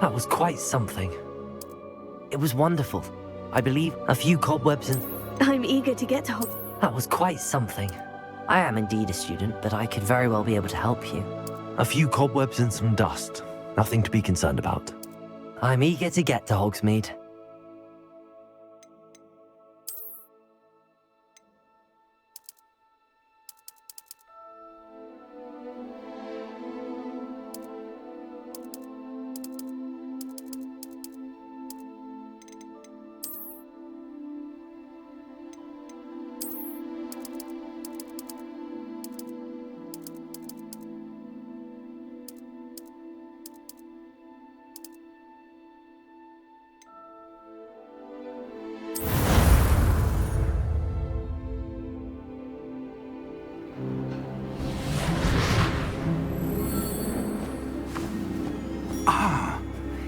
That was quite something. It was wonderful. I believe a few cobwebs and... I'm eager to get to Hogwarts. That was quite something. I am indeed a student, but I could very well be able to help you. A few cobwebs and some dust. Nothing to be concerned about. I'm eager to get to Hogsmeade.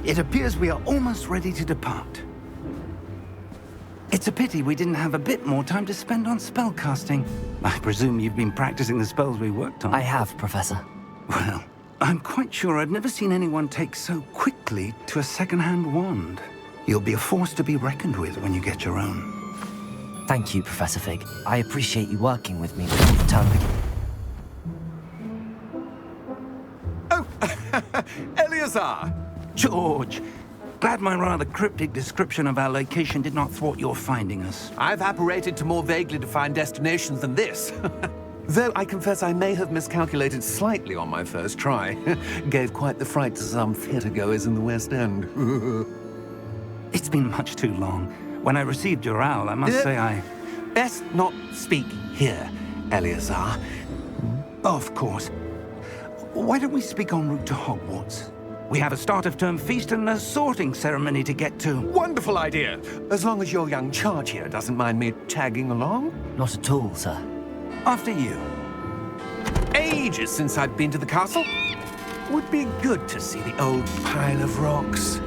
It appears we are almost ready to depart. It's a pity we didn't have a bit more time to spend on spellcasting. I presume you've been practicing the spells we worked on. I have, Professor. Well, I'm quite sure I've never seen anyone take so quickly to a second-hand wand. You'll be a force to be reckoned with when you get your own. Thank you, Professor Fig. I appreciate you working with me before the term begins. Oh, Eleazar! George, glad my rather cryptic description of our location did not thwart your finding us. I've apparated to more vaguely defined destinations than this. Though I confess I may have miscalculated slightly on my first try. Gave quite the fright to some theatre-goers in the West End. It's been much too long. When I received your owl, I must say I... Best not speak here, Eleazar. Of course. Why don't we speak en route to Hogwarts? We have a start-of-term feast and a sorting ceremony to get to. Wonderful idea! As long as your young charge here doesn't mind me tagging along. Not at all, sir. After you. Ages since I've been to the castle. Would be good to see the old pile of rocks.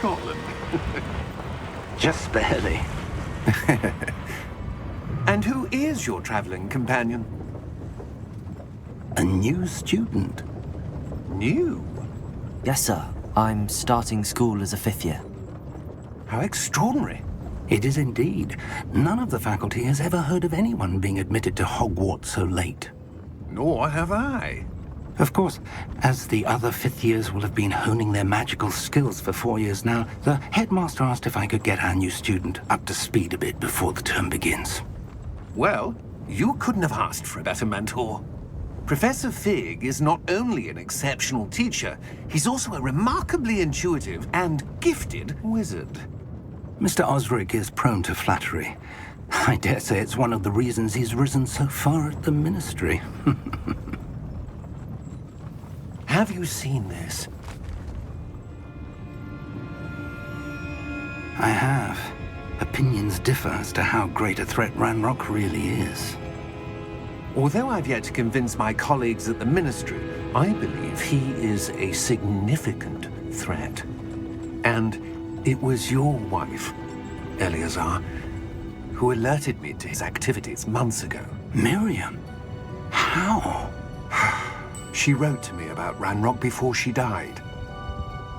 Scotland. Just barely. And who is your traveling companion? A new student. New? Yes, sir. I'm starting school as a 5th year. How extraordinary. It is indeed. None of the faculty has ever heard of anyone being admitted to Hogwarts so late. Nor have I. Of course, as the other 5th years will have been honing their magical skills for 4 years now, the headmaster asked if I could get our new student up to speed a bit before the term begins. Well, you couldn't have asked for a better mentor. Professor Fig is not only an exceptional teacher, he's also a remarkably intuitive and gifted wizard. Mr. Osric is prone to flattery. I dare say it's one of the reasons he's risen so far at the Ministry. Have you seen this? I have. Opinions differ as to how great a threat Ranrock really is. Although I've yet to convince my colleagues at the Ministry, I believe he is a significant threat. And it was your wife, Eleazar, who alerted me to his activities months ago. Miriam? How? She wrote to me about Ranrock before she died,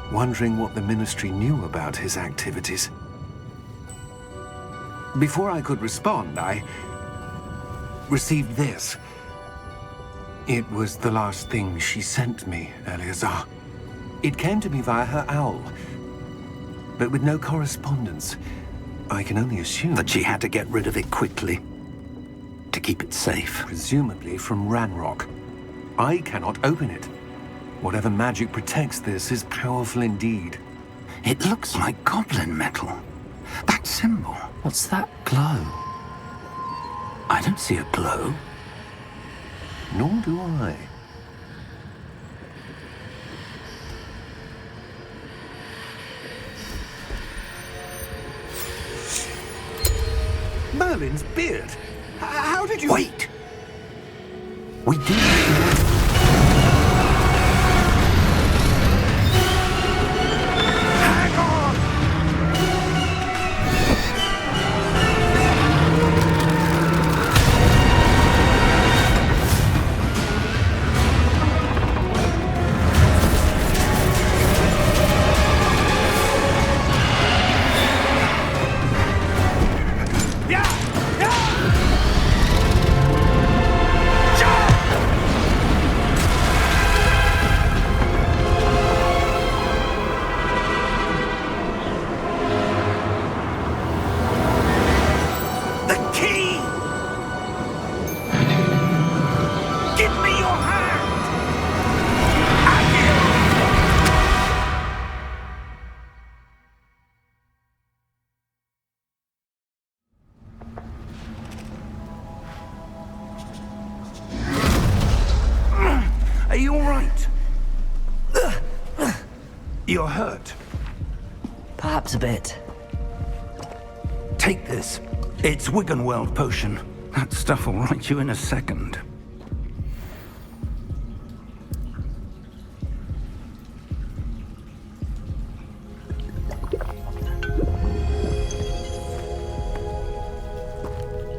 wondering what the Ministry knew about his activities. Before I could respond, I received this. It was the last thing she sent me, Eleazar. It came to me via her owl, but with no correspondence. I can only assume That she had to get rid of it quickly to keep it safe. presumably from Ranrock. I cannot open it. Whatever magic protects this is powerful indeed. It looks like goblin metal. That symbol. What's that glow? I don't see a glow. Nor do I. Merlin's beard. How did you... Wait! We do. Hang on! The key! Give me your hand! Are you all right? You're hurt. Perhaps a bit. Take this. It's Wiggenweld potion. That stuff will right you in a second.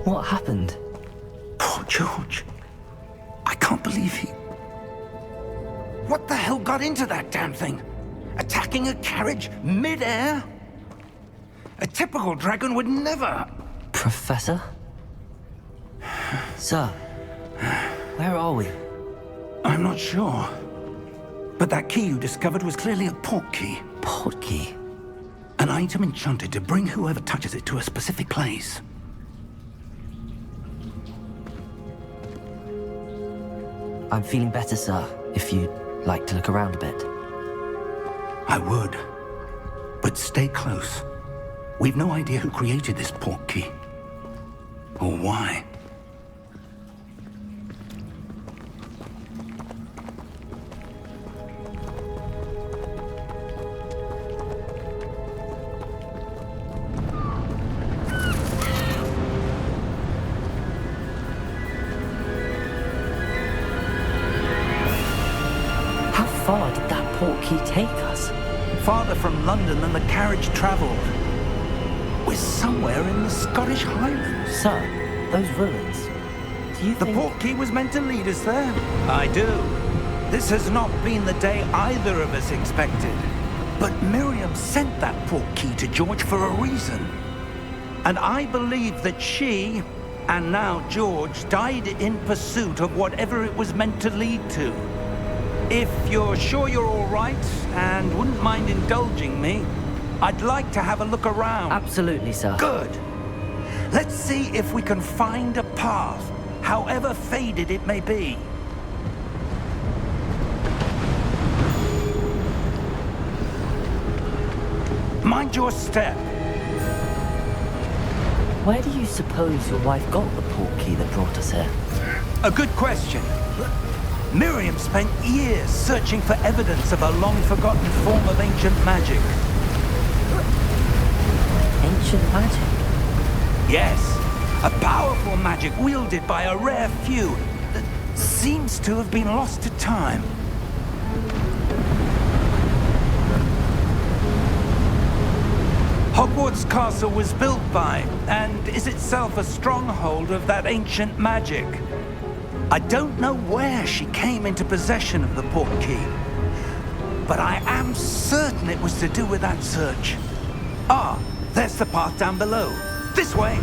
What happened? Poor George. I can't believe he... What the hell got into that damn thing? Attacking a carriage mid-air? A typical dragon would never... Professor? Sir, where are we? I'm not sure. But that key you discovered was clearly a port key. Port key. An item enchanted to bring whoever touches it to a specific place. I'm feeling better, sir, if you'd like to look around a bit. I would. But stay close. We've no idea who created this port key. Or why. How far did that port key take us? farther from London than the carriage travelled. We're somewhere in the Scottish Highlands. Sir, those ruins. Do you The think... portkey was meant to lead us there? I do. This has not been the day either of us expected. But Miriam sent that portkey to George for a reason. And I believe that she, and now George, died in pursuit of whatever it was meant to lead to. If you're sure you're all right, and wouldn't mind indulging me, I'd like to have a look around. Absolutely, sir. Good. Let's see if we can find a path, however faded it may be. Mind your step. Where do you suppose your wife got the portkey that brought us here? A good question. Miriam spent years searching for evidence of a long-forgotten form of ancient magic. Ancient magic? Yes, a powerful magic wielded by a rare few that seems to have been lost to time. Hogwarts Castle was built by, and is itself a stronghold of that ancient magic. I don't know where she came into possession of the portkey, but I am certain it was to do with that search. Ah, there's the path down below. This way!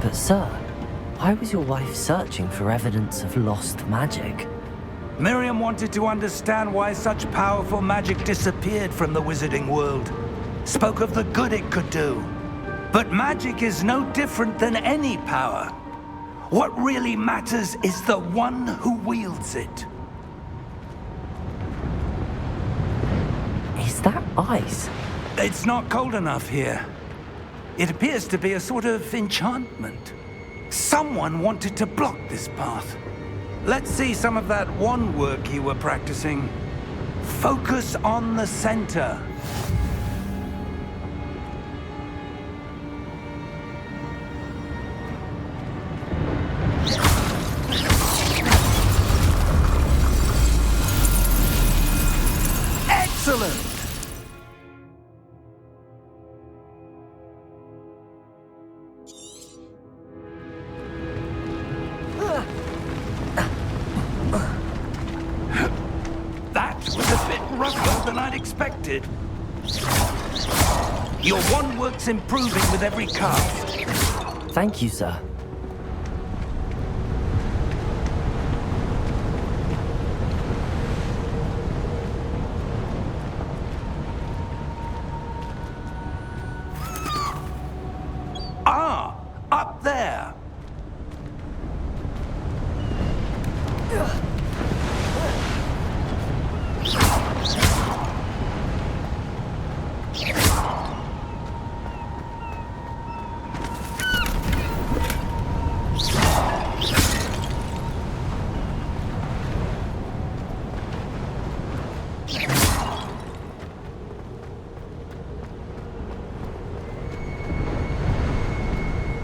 But sir, why was your wife searching for evidence of lost magic? Miriam wanted to understand why such powerful magic disappeared from the wizarding world. Spoke of the good it could do. But magic is no different than any power. What really matters is the one who wields it. Is that ice? It's not cold enough here. It appears to be a sort of enchantment. Someone wanted to block this path. Let's see some of that wand work you were practicing. Focus on the center. Excellent! That was a bit rougher than I'd expected. Your wand work's improving with every cast. Thank you, sir. Ah, up there.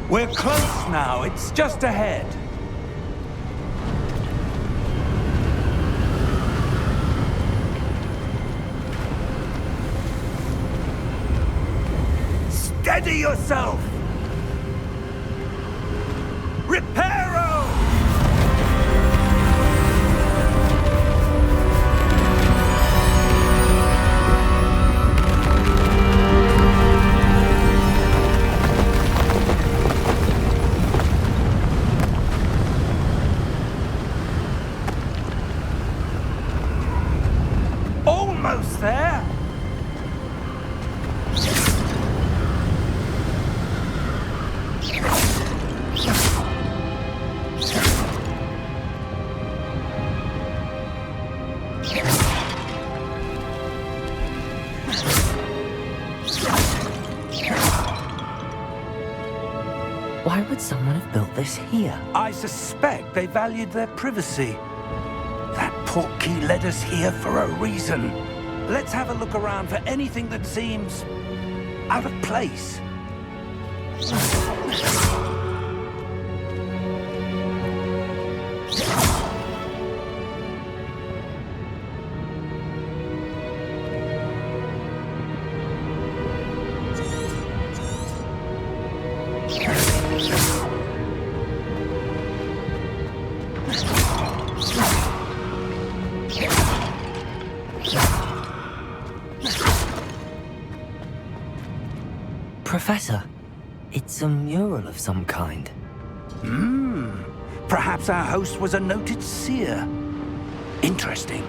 We're close now. It's just ahead. Steady yourself! Reparo! Almost there! Why would someone have built this here? I suspect they valued their privacy. That portkey led us here for a reason. Let's have a look around for anything that seems out of place. Professor, it's a mural of some kind. Perhaps our host was a noted seer. Interesting.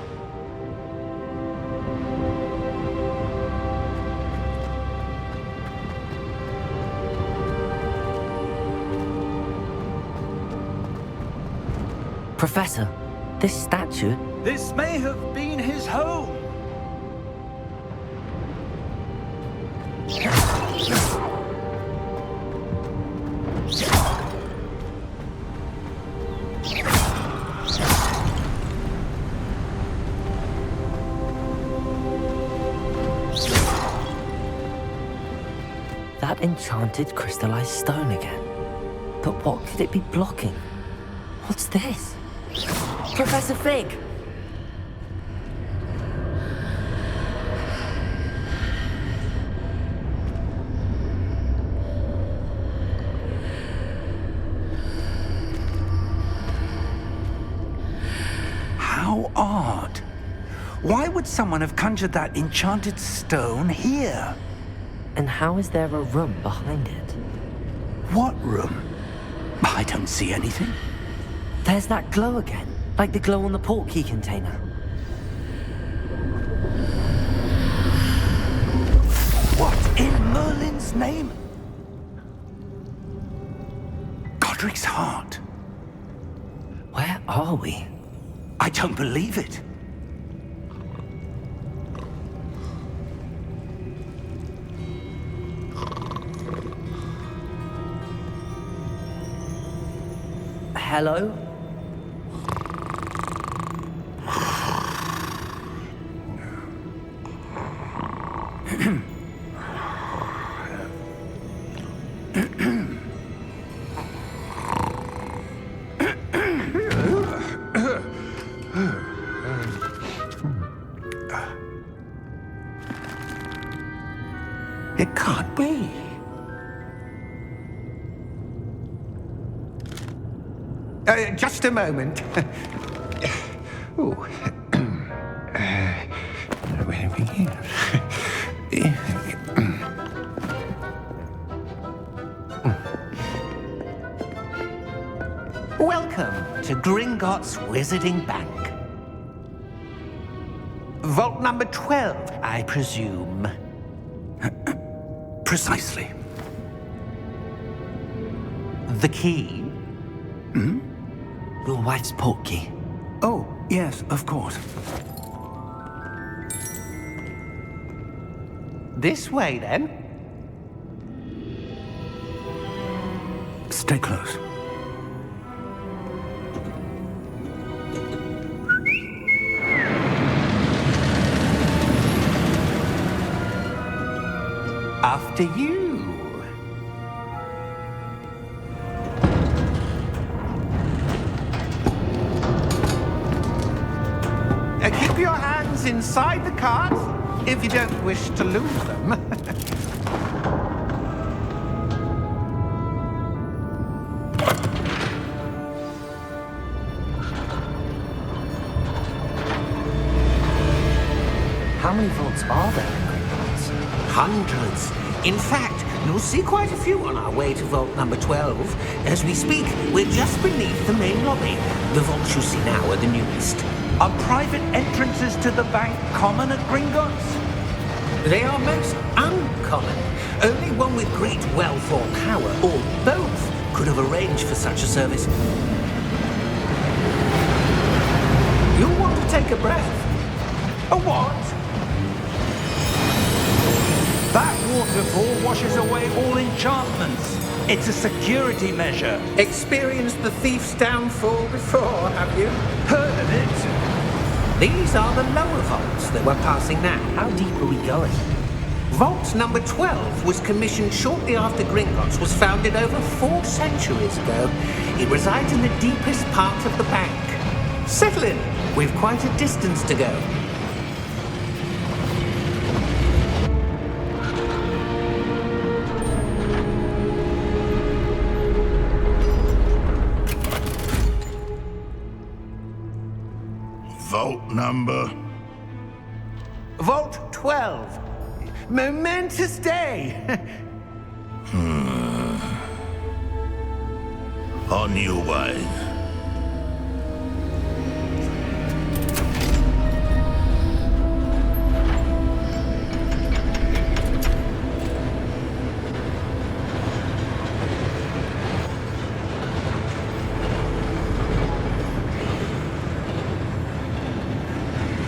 Professor, this statue... This may have been his home. That enchanted crystallized stone again. But what could it be blocking? What's this? Professor Fig! How odd. Why would someone have conjured that enchanted stone here? And how is there a room behind it? What room? I don't see anything. There's that glow again, like the glow on the portkey container. What in Merlin's name? Godric's heart. Where are we? I don't believe it. Hello? It can't be. Just a moment. Ooh. Where are we here? Welcome to Gringotts Wizarding Bank. Vault number 12, I presume. Precisely. The key? Your wife's portkey. Oh, yes, of course. This way, then. Stay close. After you. Keep your hands inside the cart if you don't wish to lose them. How many vaults are there in Gringotts? Hundreds. In fact, you'll see quite a few on our way to vault number 12. As we speak, we're just beneath the main lobby. The vaults you see now are the newest. Are private entrances to the bank common at Gringotts? They are most uncommon. Only one with great wealth or power, or both, could have arranged for such a service. You'll want to take a breath. A what? That waterfall washes away all enchantments. It's a security measure. Experienced the thief's downfall before, have you? Heard of it? These are the lower vaults that we're passing now. How deep are we going? Vault number 12 was commissioned shortly after Gringotts was founded over 4 centuries ago. It resides in the deepest part of the bank. Settle in. We've quite a distance to go. Vault number? Vault 12. Momentous day. On your way.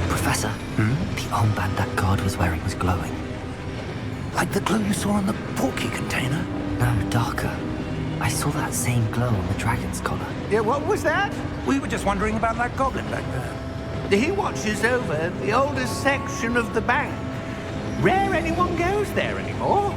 Professor, the armband that guard was wearing was glowing. Like the glow you saw on the porky container? No, darker. I saw that same glow on the dragon's collar. Yeah, what was that? We were just wondering about that goblin back there. He watches over the oldest section of the bank. Rare anyone goes there anymore.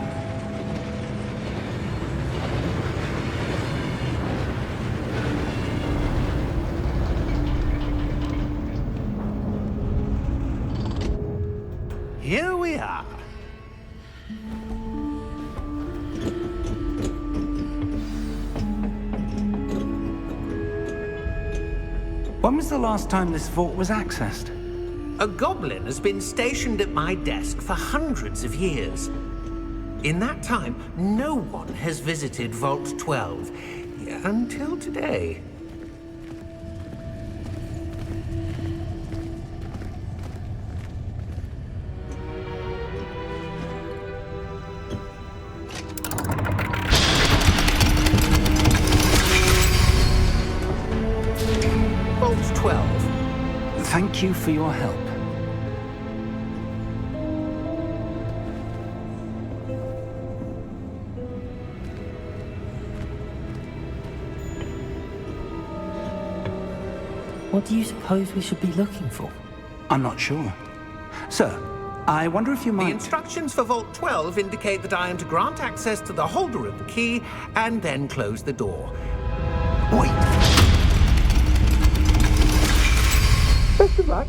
Here we are. When was the last time this vault was accessed? A goblin has been stationed at my desk for hundreds of years. In that time, no one has visited Vault 12 until today. Vault 12. Thank you for your help. What do you suppose we should be looking for? I'm not sure. Sir, I wonder if you The might... instructions for Vault 12 indicate that I am to grant access to the holder of the key and then close the door. Wait! Best of luck.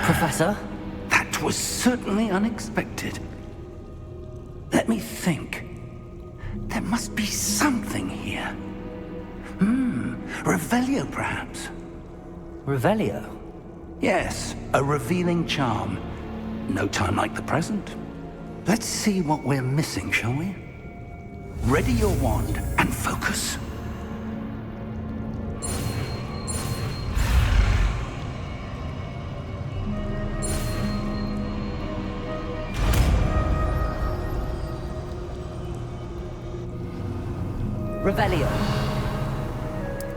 Professor? That was certainly unexpected. Let me think. There must be something here. Revelio, perhaps? Revelio? Yes, a revealing charm. No time like the present. Let's see what we're missing, shall we? Ready your wand and focus. Revelio.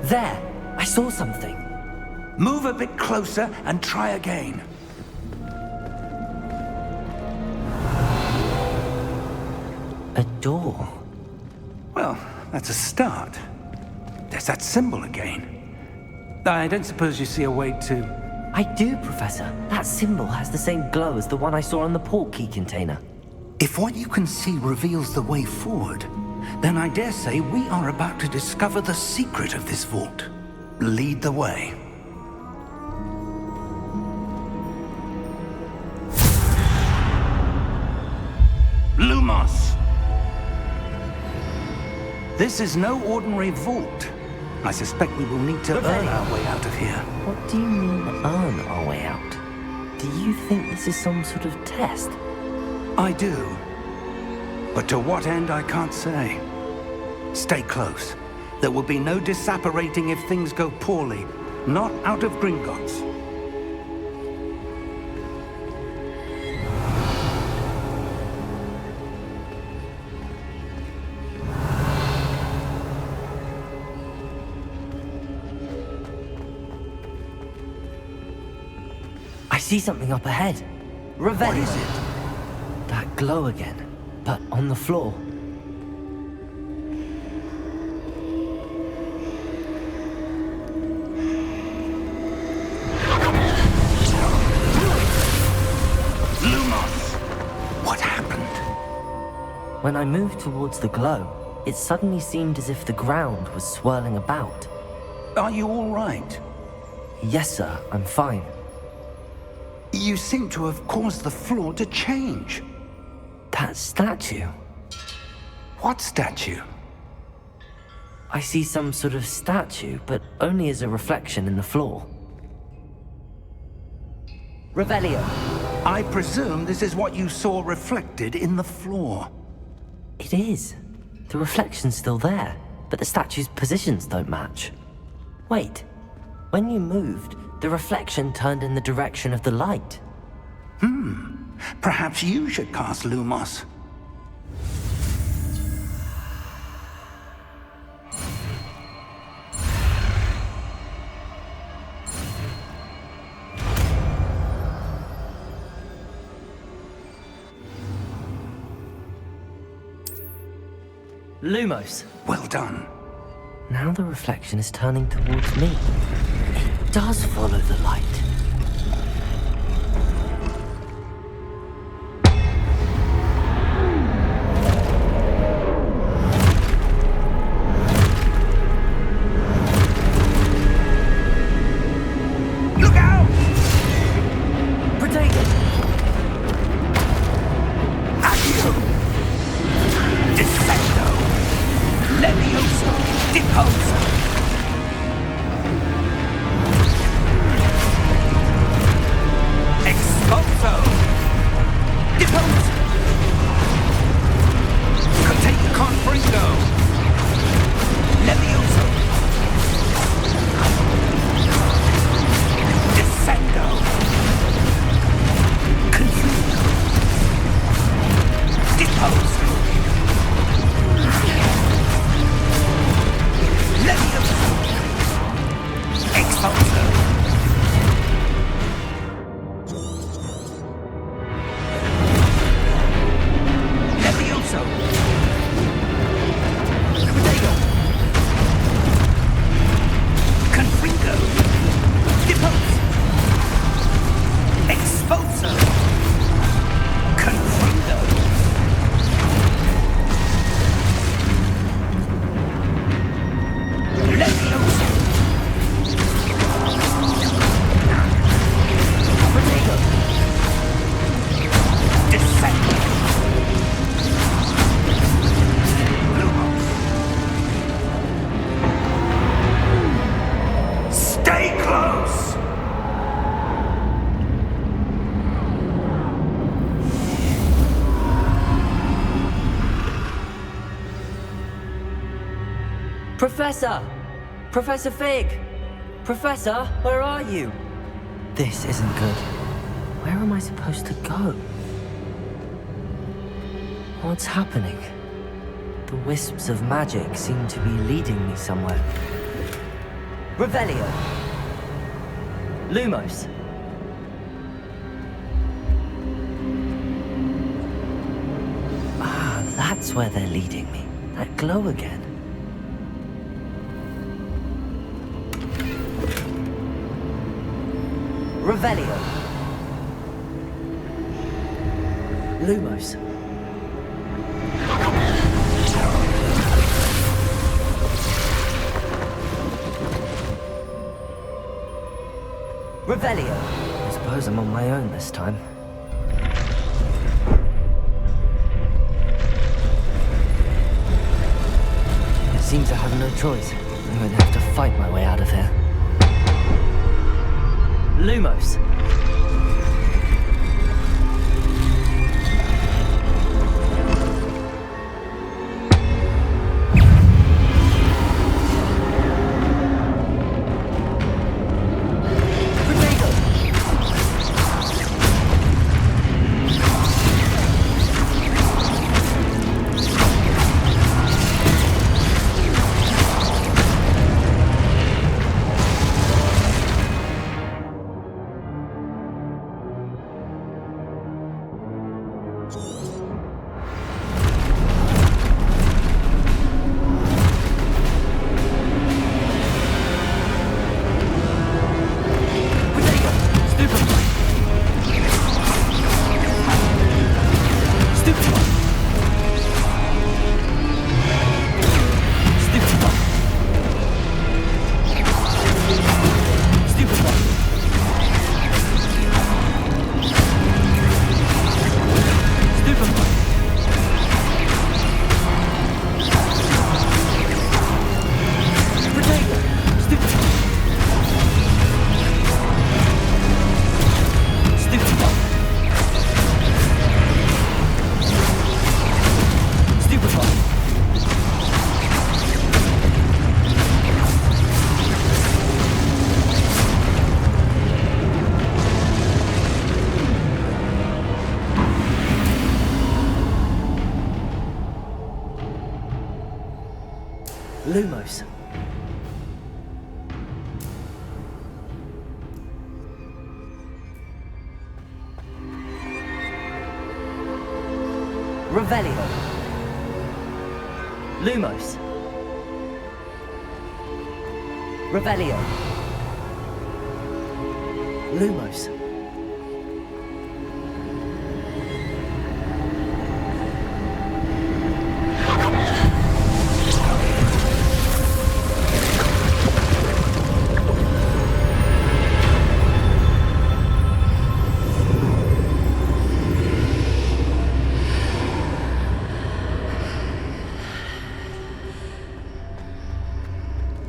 There! I saw something. Move a bit closer and try again. A door. Well, that's a start. There's that symbol again. I don't suppose you see a way to... I do, Professor. That symbol has the same glow as the one I saw on the port key container. If what you can see reveals the way forward, then I dare say we are about to discover the secret of this vault. Lead the way. Lumos! This is no ordinary vault. I suspect we will need to earn our way out of here. What do you mean, earn our way out? Do you think this is some sort of test? I do. But to what end, I can't say. Stay close. There will be no disapparating if things go poorly. Not out of Gringotts. I see something up ahead. Revelio. What is it? That glow again, but on the floor. Lumos! What happened? When I moved towards the glow, it suddenly seemed as if the ground was swirling about. Are you all right? Yes, sir, I'm fine. You seem to have caused the floor to change. That statue. What statue? I see some sort of statue, but only as a reflection in the floor. Revelio. I presume this is what you saw reflected in the floor. It is. The reflection's still there. but the statue's positions don't match. Wait, when you moved, the reflection turned in the direction of the light. Perhaps you should cast Lumos. Lumos. Well done. Now the reflection is turning towards me. It does follow the light. Look out! Protego! Accio! Descendo! Levioso! Deposo! Expulso! Depose! Take Confringo! Levioso! Descendo! Confringo! Deposo! Levioso! Expulso! Levioso! Protego! Confringo! Depose! Expulso! Confringo! Levioso! Protego! Descendo! Stay close! Professor! Professor Fig! Professor, where are you? This isn't good. Where am I supposed to go? What's happening? The wisps of magic seem to be leading me somewhere. Revelio! Lumos! Ah, that's where they're leading me. That glow again. Revelio! Lumos! Revelio! I suppose I'm on my own this time. I seem to have no choice. I'm going to have to fight my way out of here. Lumos! Lumos. Revelio. Lumos. Revelio. Lumos.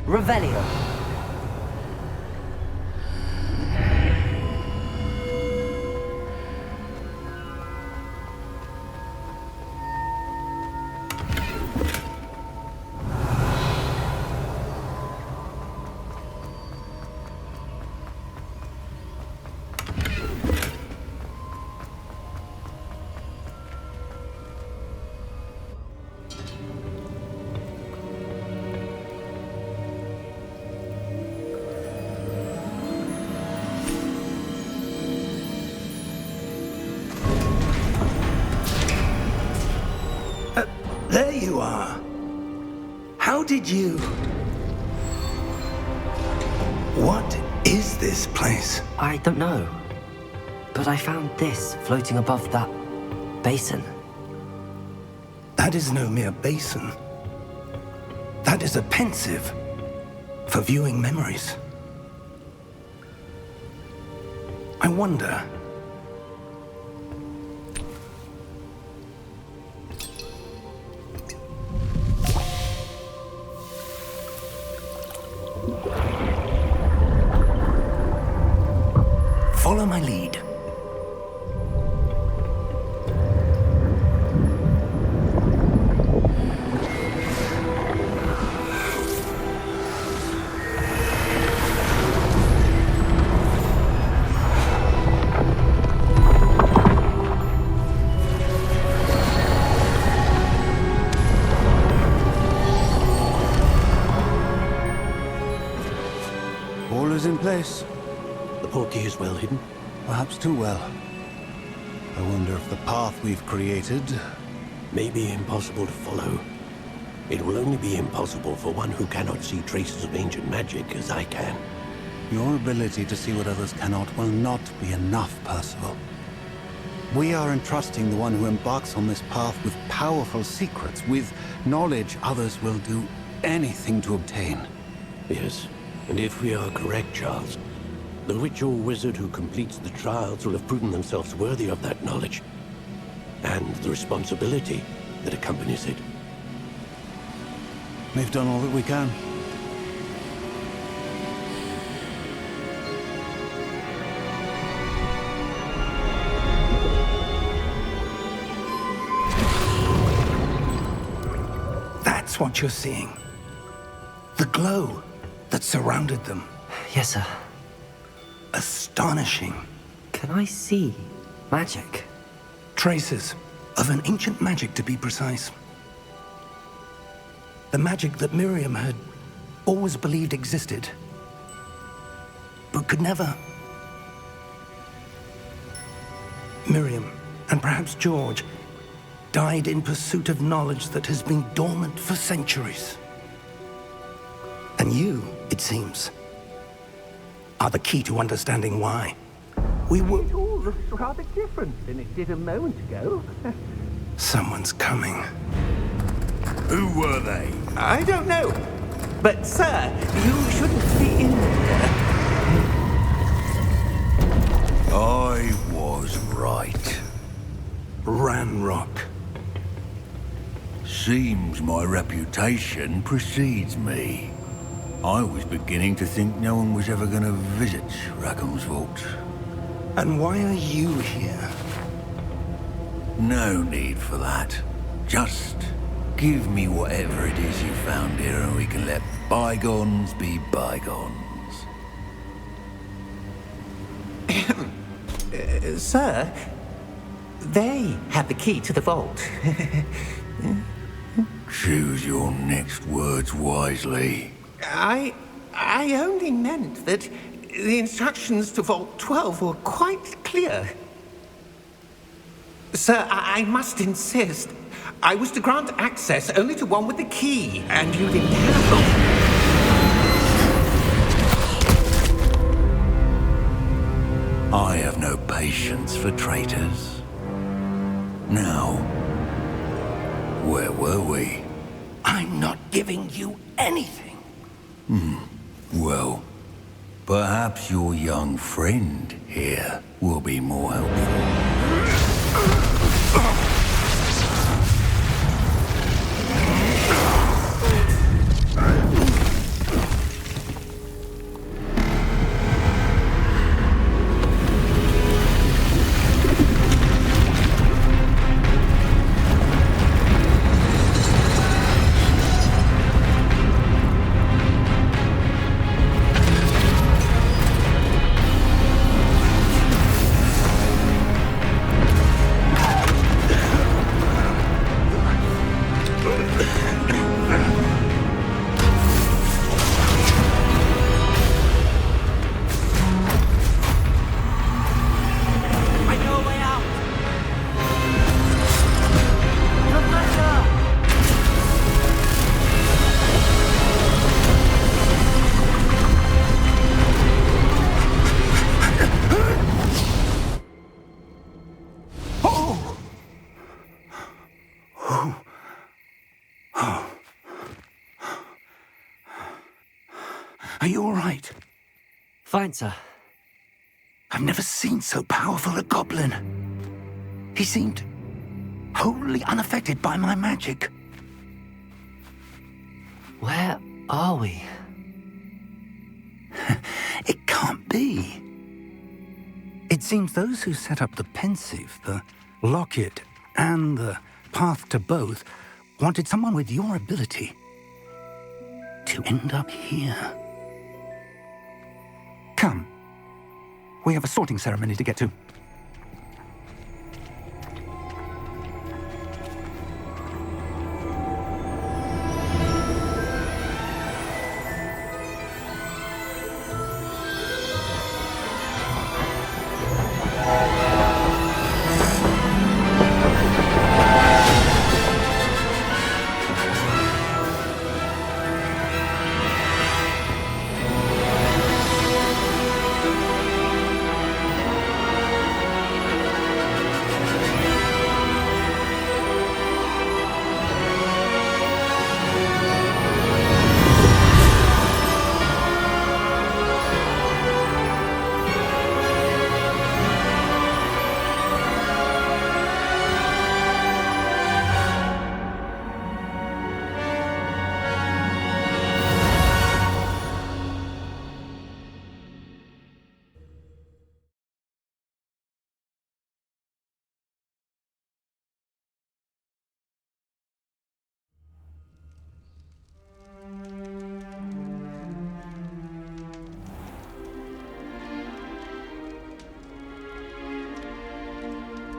Revelio. There you are. How did you... What is this place? I don't know. But I found this floating above that basin. That is no mere basin. That is a pensive for viewing memories. I wonder... Follow my lead. All is in place. The portkey is well hidden. Perhaps too well. I wonder if the path we've created... May be impossible to follow. It will only be impossible for one who cannot see traces of ancient magic as I can. Your ability to see what others cannot will not be enough, Percival. We are entrusting the one who embarks on this path with powerful secrets, with knowledge others will do anything to obtain. Yes, and if we are correct, Charles, the witch or wizard who completes the trials will have proven themselves worthy of that knowledge, and the responsibility that accompanies it. We've done all that we can. That's what you're seeing. The glow that surrounded them. Yes, sir. Astonishing. Can I see magic? Traces of an ancient magic, to be precise. The magic that Miriam had always believed existed, but could never. Miriam, and perhaps George, died in pursuit of knowledge that has been dormant for centuries. And you, it seems, are the key to understanding why. It all looks rather different than it did a moment ago. Someone's coming. Who were they? I don't know. But, sir, you shouldn't be in there. I was right. Ranrock. Seems my reputation precedes me. I was beginning to think no one was ever going to visit Rackham's vault. And why are you here? No need for that. Just give me whatever it is you found here and we can let bygones be bygones. Sir, they have the key to the vault. Choose your next words wisely. I only meant that the instructions to Vault 12 were quite clear. Sir, I must insist. I was to grant access only to one with the key, and you didn't have them. I have no patience for traitors. Now, where were we? I'm not giving you anything. Well, perhaps your young friend here will be more helpful. Are you all right? Fine, sir. I've never seen so powerful a goblin. He seemed wholly unaffected by my magic. Where are we? It can't be. It seems those who set up the pensive, the locket, and the path to both wanted someone with your ability to end up here. Come. We have a sorting ceremony to get to.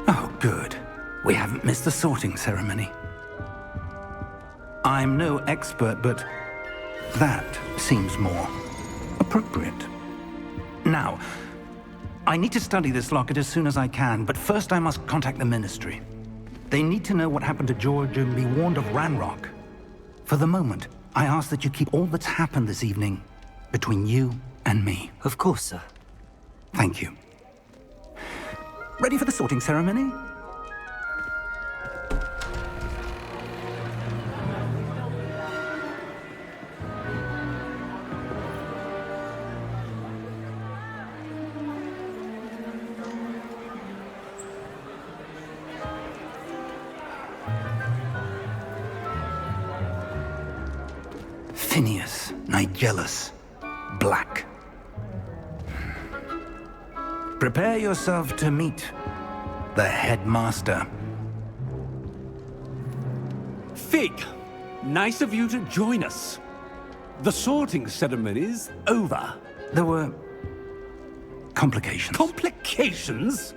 Oh, good. We haven't missed the sorting ceremony. I'm no expert, but that seems more appropriate. Now, I need to study this locket as soon as I can, but first I must contact the Ministry. They need to know what happened to George and be warned of Ranrock. For the moment, I ask that you keep all that's happened this evening between you and me. Of course, sir. Thank you. Ready for the sorting ceremony? Phineas, Nigellus, Black. Prepare yourself to meet the headmaster. Fig, nice of you to join us. The sorting ceremony's over. There were complications. Complications?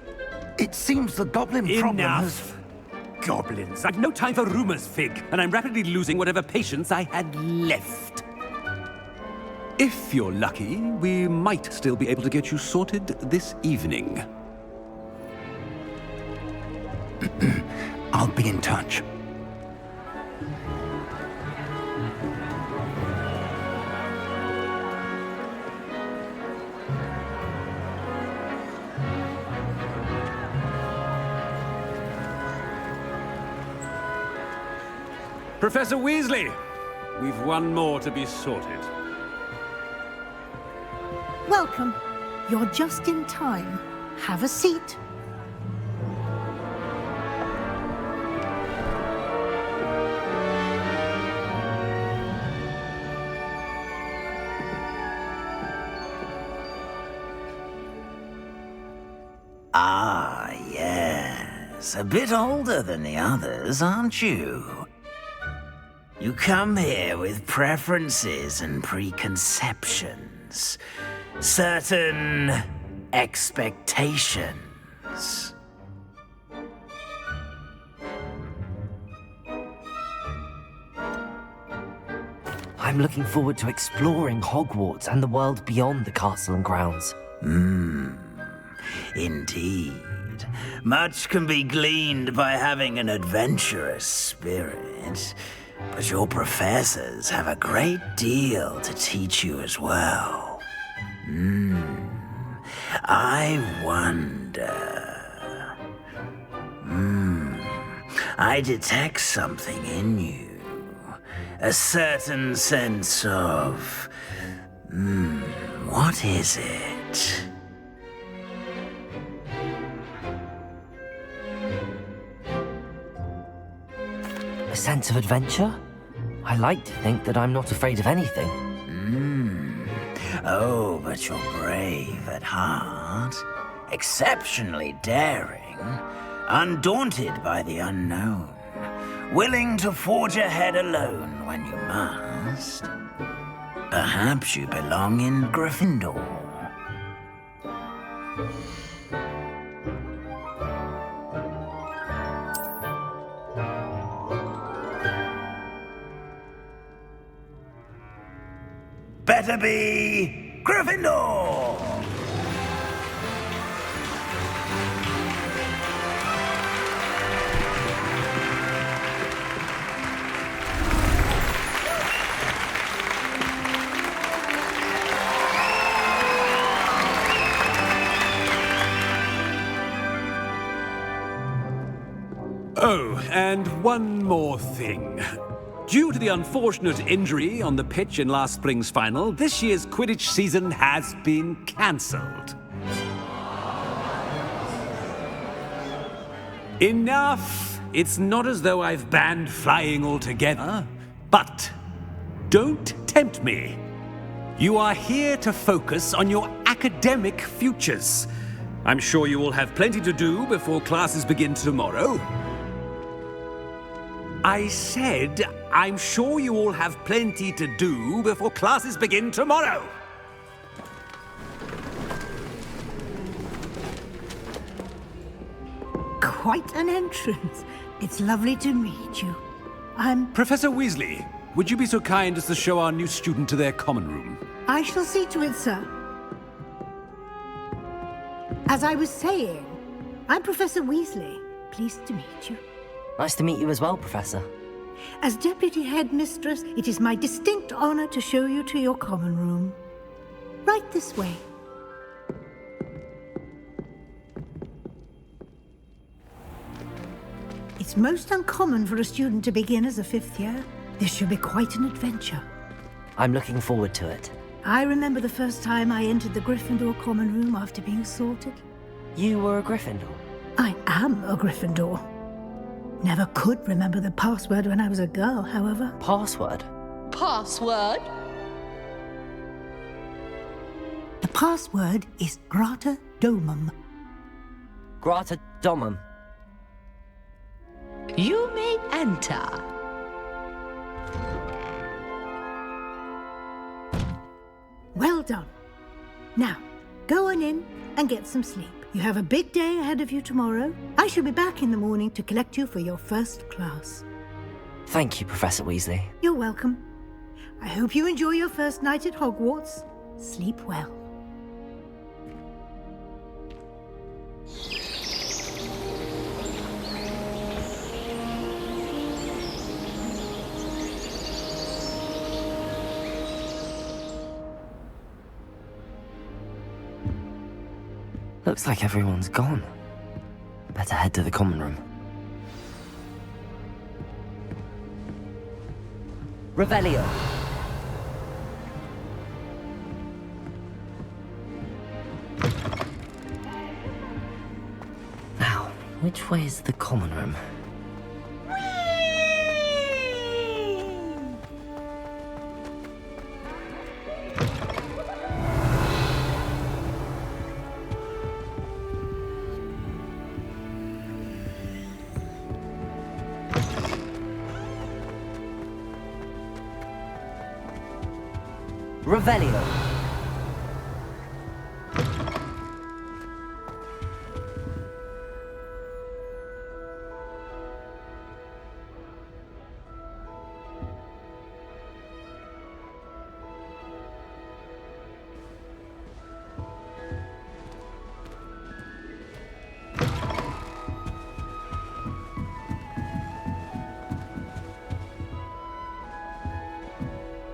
It seems the goblin problem has... Enough. goblins! I've no time for rumors, Fig, and I'm rapidly losing whatever patience I had left. If you're lucky, we might still be able to get you sorted this evening. I'll be in touch. Professor Weasley, we've one more to be sorted. Welcome. You're just in time. Have a seat. Ah, yes. A bit older than the others, aren't you? You come here with preferences and preconceptions. Certain expectations. I'm looking forward to exploring Hogwarts and the world beyond the castle and grounds. Indeed. Much can be gleaned by having an adventurous spirit, but your professors have a great deal to teach you as well. I wonder... I detect something in you. A certain sense of... what is it? A sense of adventure? I like to think that I'm not afraid of anything. Oh, but you're brave at heart. Exceptionally daring. Undaunted by the unknown. Willing to forge ahead alone when you must. Perhaps you belong in Gryffindor. Better be Gryffindor! Oh, and one more thing. Due to the unfortunate injury on the pitch in last spring's final, this year's Quidditch season has been cancelled. Enough! It's not as though I've banned flying altogether, but don't tempt me. You are here to focus on your academic futures. I'm sure you will have plenty to do before classes begin tomorrow. I said, I'm sure you all have plenty to do before classes begin tomorrow. Quite an entrance. It's lovely to meet you. I'm... Professor Weasley, would you be so kind as to show our new student to their common room? I shall see to it, sir. As I was saying, I'm Professor Weasley. Pleased to meet you. Nice to meet you as well, Professor. As Deputy Headmistress, it is my distinct honor to show you to your common room. Right this way. It's most uncommon for a student to begin as a fifth year. This should be quite an adventure. I'm looking forward to it. I remember the first time I entered the Gryffindor common room after being sorted. You were a Gryffindor? I am a Gryffindor. Never could remember the password when I was a girl, however. Password? Password? The password is Grata Domum. Grata Domum. You may enter. Well done. Now, go on in and get some sleep. You have a big day ahead of you tomorrow. I shall be back in the morning to collect you for your first class. Thank you, Professor Weasley. You're welcome. I hope you enjoy your first night at Hogwarts. Sleep well. Looks like everyone's gone. Better head to the common room. Revelio. Now, which way is the common room? Revelio.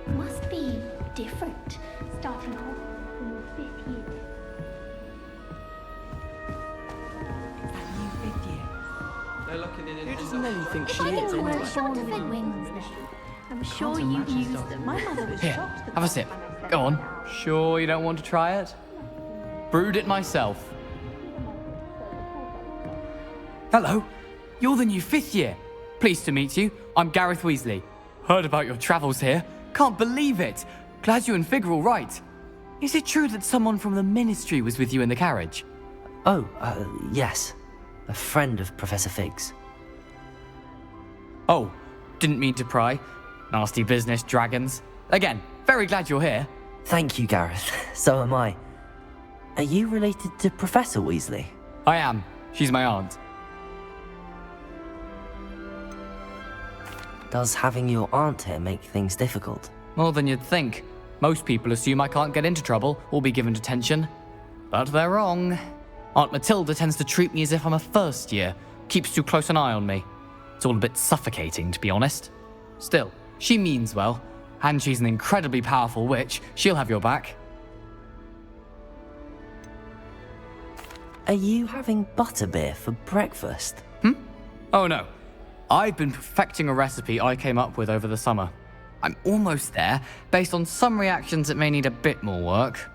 Must be different, starting off in your 5th year. Who doesn't Nelly think she I is didn't anyway? wear short of wings. I'm sure you used them. My mother was Here, shocked. have a sip. Go on. Sure you don't want to try it? Brewed it myself. Hello. You're the new 5th year. Pleased to meet you. I'm Gareth Weasley. Heard about your travels here. Can't believe it. Glad you and Fig are all right. Is it true that someone from the Ministry was with you in the carriage? Oh, yes. A friend of Professor Fig's. Oh, didn't mean to pry. Nasty business, dragons. Again, very glad you're here. Thank you, Gareth. So am I. Are you related to Professor Weasley? I am. She's my aunt. Does having your aunt here make things difficult? More than you'd think. Most people assume I can't get into trouble or be given detention. But they're wrong. Aunt Matilda tends to treat me as if I'm a first year. Keeps too close an eye on me. It's all a bit suffocating, to be honest. Still, she means well. And she's an incredibly powerful witch. She'll have your back. Are you having butterbeer for breakfast? Oh no. I've been perfecting a recipe I came up with over the summer. I'm almost there. Based on some reactions, it may need a bit more work.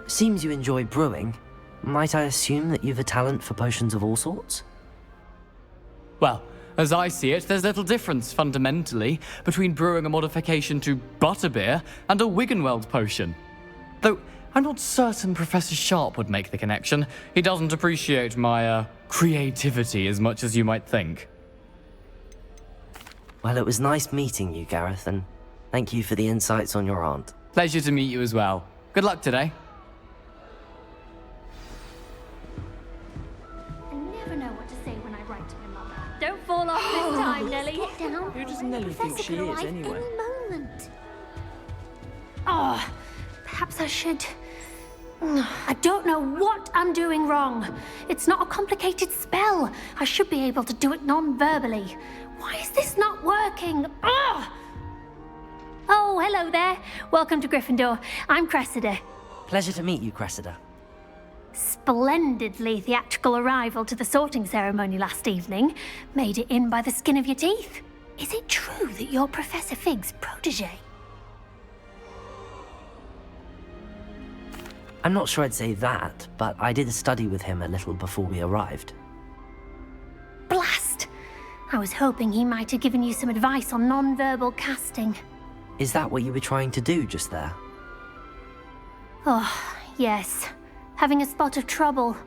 Seems you enjoy brewing. Might I assume that you've a talent for potions of all sorts? Well, as I see it, there's little difference, fundamentally, between brewing a modification to butterbeer and a Wiggenweld potion. Though, I'm not certain Professor Sharp would make the connection. He doesn't appreciate my, creativity as much as you might think. Well, it was nice meeting you, Gareth, and thank you for the insights on your aunt. Pleasure to meet you as well. Good luck today. I never know what to say when I write to my mother. Don't fall off this time, Nelly. Get down. Who does Nelly think she is, anyway? Any moment. Oh, perhaps I should. I don't know what I'm doing wrong. It's not a complicated spell. I should be able to do it non-verbally. Why is this not working? Oh, hello there. Welcome to Gryffindor. I'm Cressida. Pleasure to meet you, Cressida. Splendidly theatrical arrival to the sorting ceremony last evening. Made it in by the skin of your teeth. Is it true that you're Professor Fig's protege? I'm not sure I'd say that, but I did study with him a little before we arrived. Blast! I was hoping he might have given you some advice on non-verbal casting. Is that what you were trying to do just there? Oh, yes. Having a spot of trouble.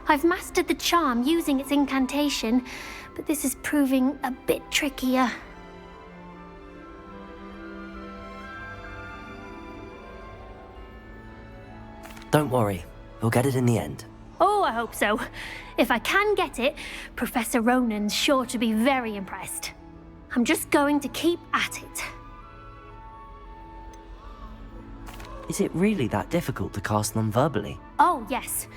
I've mastered the charm using its incantation, but this is proving a bit trickier. Don't worry. You'll get it in the end. Oh, I hope so. If I can get it, Professor Ronan's sure to be very impressed. I'm just going to keep at it. Is it really that difficult to cast non-verbally? Oh, yes.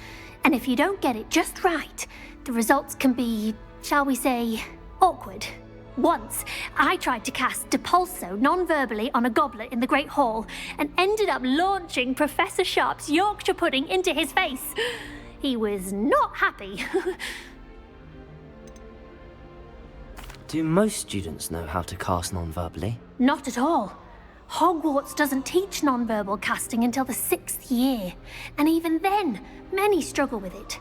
And if you don't get it just right, the results can be, shall we say, awkward. Once, I tried to cast Depulso non-verbally on a goblet in the Great Hall and ended up launching Professor Sharp's Yorkshire pudding into his face. He was not happy. Do most students know how to cast non-verbally? Not at all. Hogwarts doesn't teach non-verbal casting until the 6th year, and even then, many struggle with it.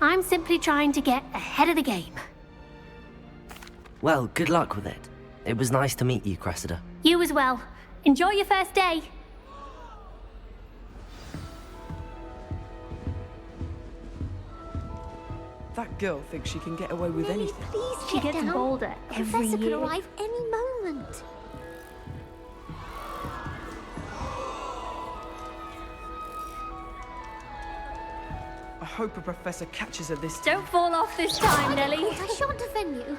I'm simply trying to get ahead of the game. Well, good luck with it. It was nice to meet you, Cressida. You as well. Enjoy your first day. That girl thinks she can get away with anything. Please She get gets down. bolder The every Professor could year. arrive any moment. I hope a professor catches her this time. Don't fall off this time, Nellie. I shan't offend you.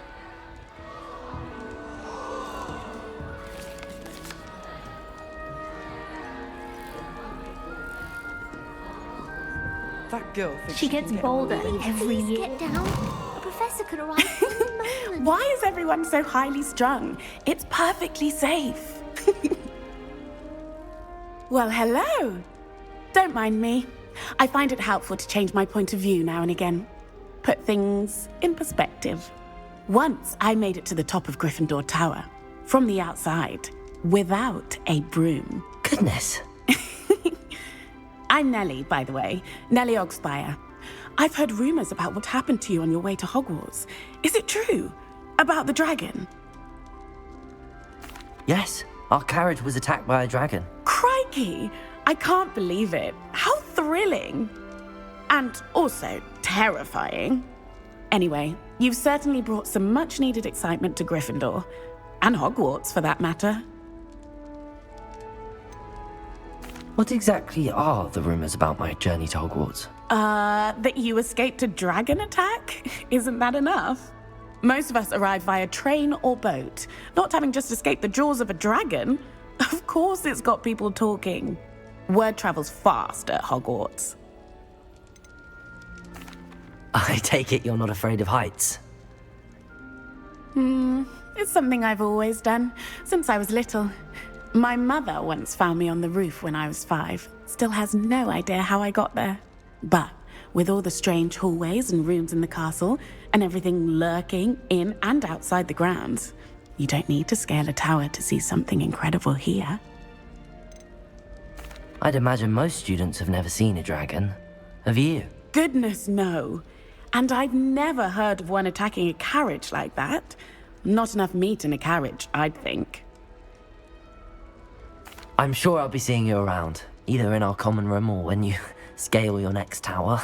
That girl thinks She gets can get away bolder with anything. every Please year. get down. A professor could arrive any moment. Why is everyone so highly strung? It's perfectly safe. Well, hello. Don't mind me. I find it helpful to change my point of view now and again. Put things in perspective. Once I made it to the top of Gryffindor Tower, from the outside, without a broom. Goodness. I'm Nellie, by the way. Nellie Ogspire. I've heard rumors about what happened to you on your way to Hogwarts. Is it true? About the dragon? Yes, our carriage was attacked by a dragon. Crikey! I can't believe it. How thrilling! And also terrifying. Anyway, you've certainly brought some much-needed excitement to Gryffindor. And Hogwarts, for that matter. What exactly are the rumors about my journey to Hogwarts? That you escaped a dragon attack? Isn't that enough? Most of us arrive via train or boat, not having just escaped the jaws of a dragon. Of course it's got people talking. Word travels fast at Hogwarts. I take it you're not afraid of heights. It's something I've always done, since I was little. My mother once found me on the roof when I was 5. Still has no idea how I got there. But with all the strange hallways and rooms in the castle, and everything lurking in and outside the grounds, you don't need to scale a tower to see something incredible here. I'd imagine most students have never seen a dragon. Have you? Goodness, no. And I've never heard of one attacking a carriage like that. Not enough meat in a carriage, I'd think. I'm sure I'll be seeing you around, either in our common room or when you scale your next tower.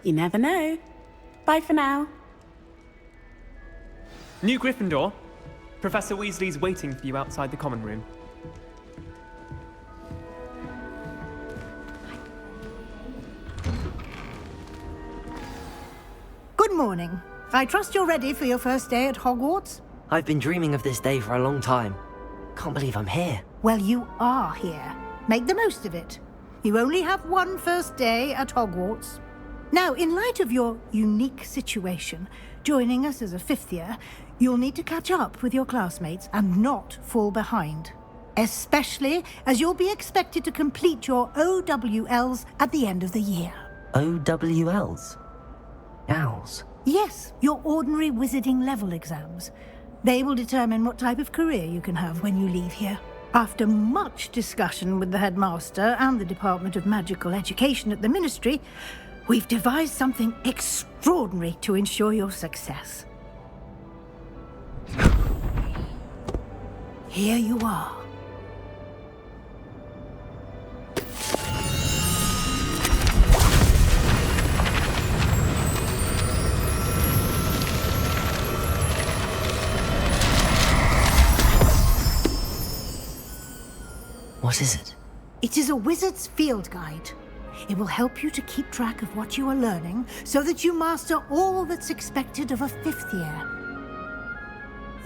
You never know. Bye for now. New Gryffindor. Professor Weasley's waiting for you outside the common room. Good morning. I trust you're ready for your first day at Hogwarts? I've been dreaming of this day for a long time. Can't believe I'm here. Well, you are here. Make the most of it. You only have one first day at Hogwarts. Now, in light of your unique situation, joining us as a 5th year, you'll need to catch up with your classmates and not fall behind. Especially as you'll be expected to complete your OWLs at the end of the year. OWLs? Owls? Yes, your ordinary wizarding level exams. They will determine what type of career you can have when you leave here. After much discussion with the headmaster and the Department of Magical Education at the Ministry, we've devised something extraordinary to ensure your success. Here you are. What is it? It is a wizard's field guide. It will help you to keep track of what you are learning so that you master all that's expected of a 5th year.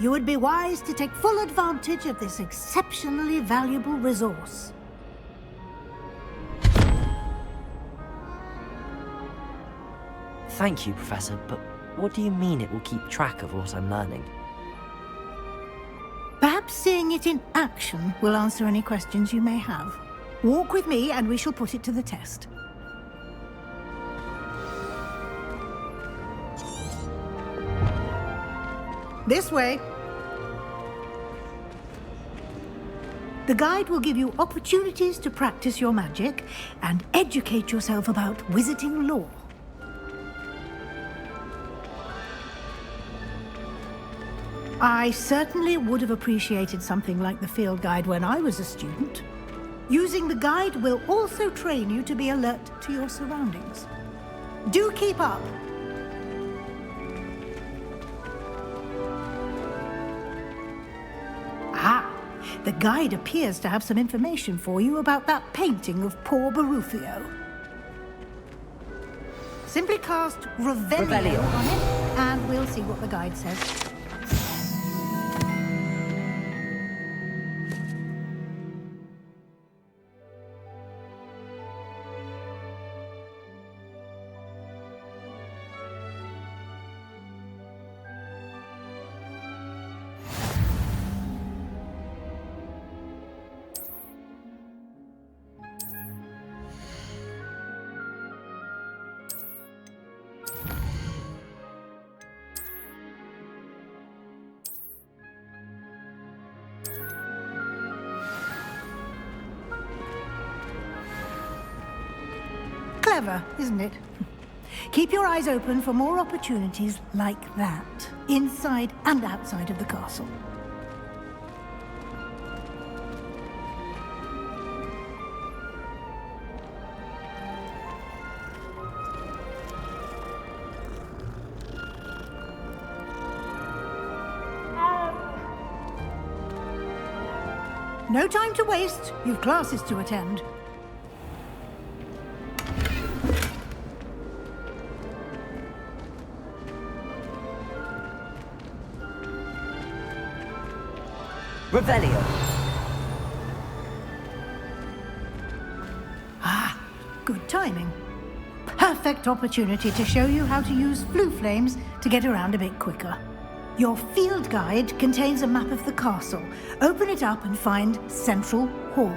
You would be wise to take full advantage of this exceptionally valuable resource. Thank you, Professor, but what do you mean it will keep track of what I'm learning? Perhaps seeing it in action will answer any questions you may have. Walk with me and we shall put it to the test. This way. The guide will give you opportunities to practice your magic and educate yourself about wizarding lore. I certainly would have appreciated something like the field guide when I was a student. Using the guide will also train you to be alert to your surroundings. Do keep up! Ah, the guide appears to have some information for you about that painting of poor Barufio. Simply cast Revelio on it, and we'll see what the guide says. Clever, isn't it? Keep your eyes open for more opportunities like that, inside and outside of the castle. No time to waste. You've classes to attend. Revelio. Ah, good timing. Perfect opportunity to show you how to use flue flames to get around a bit quicker. Your field guide contains a map of the castle. Open it up and find Central Hall.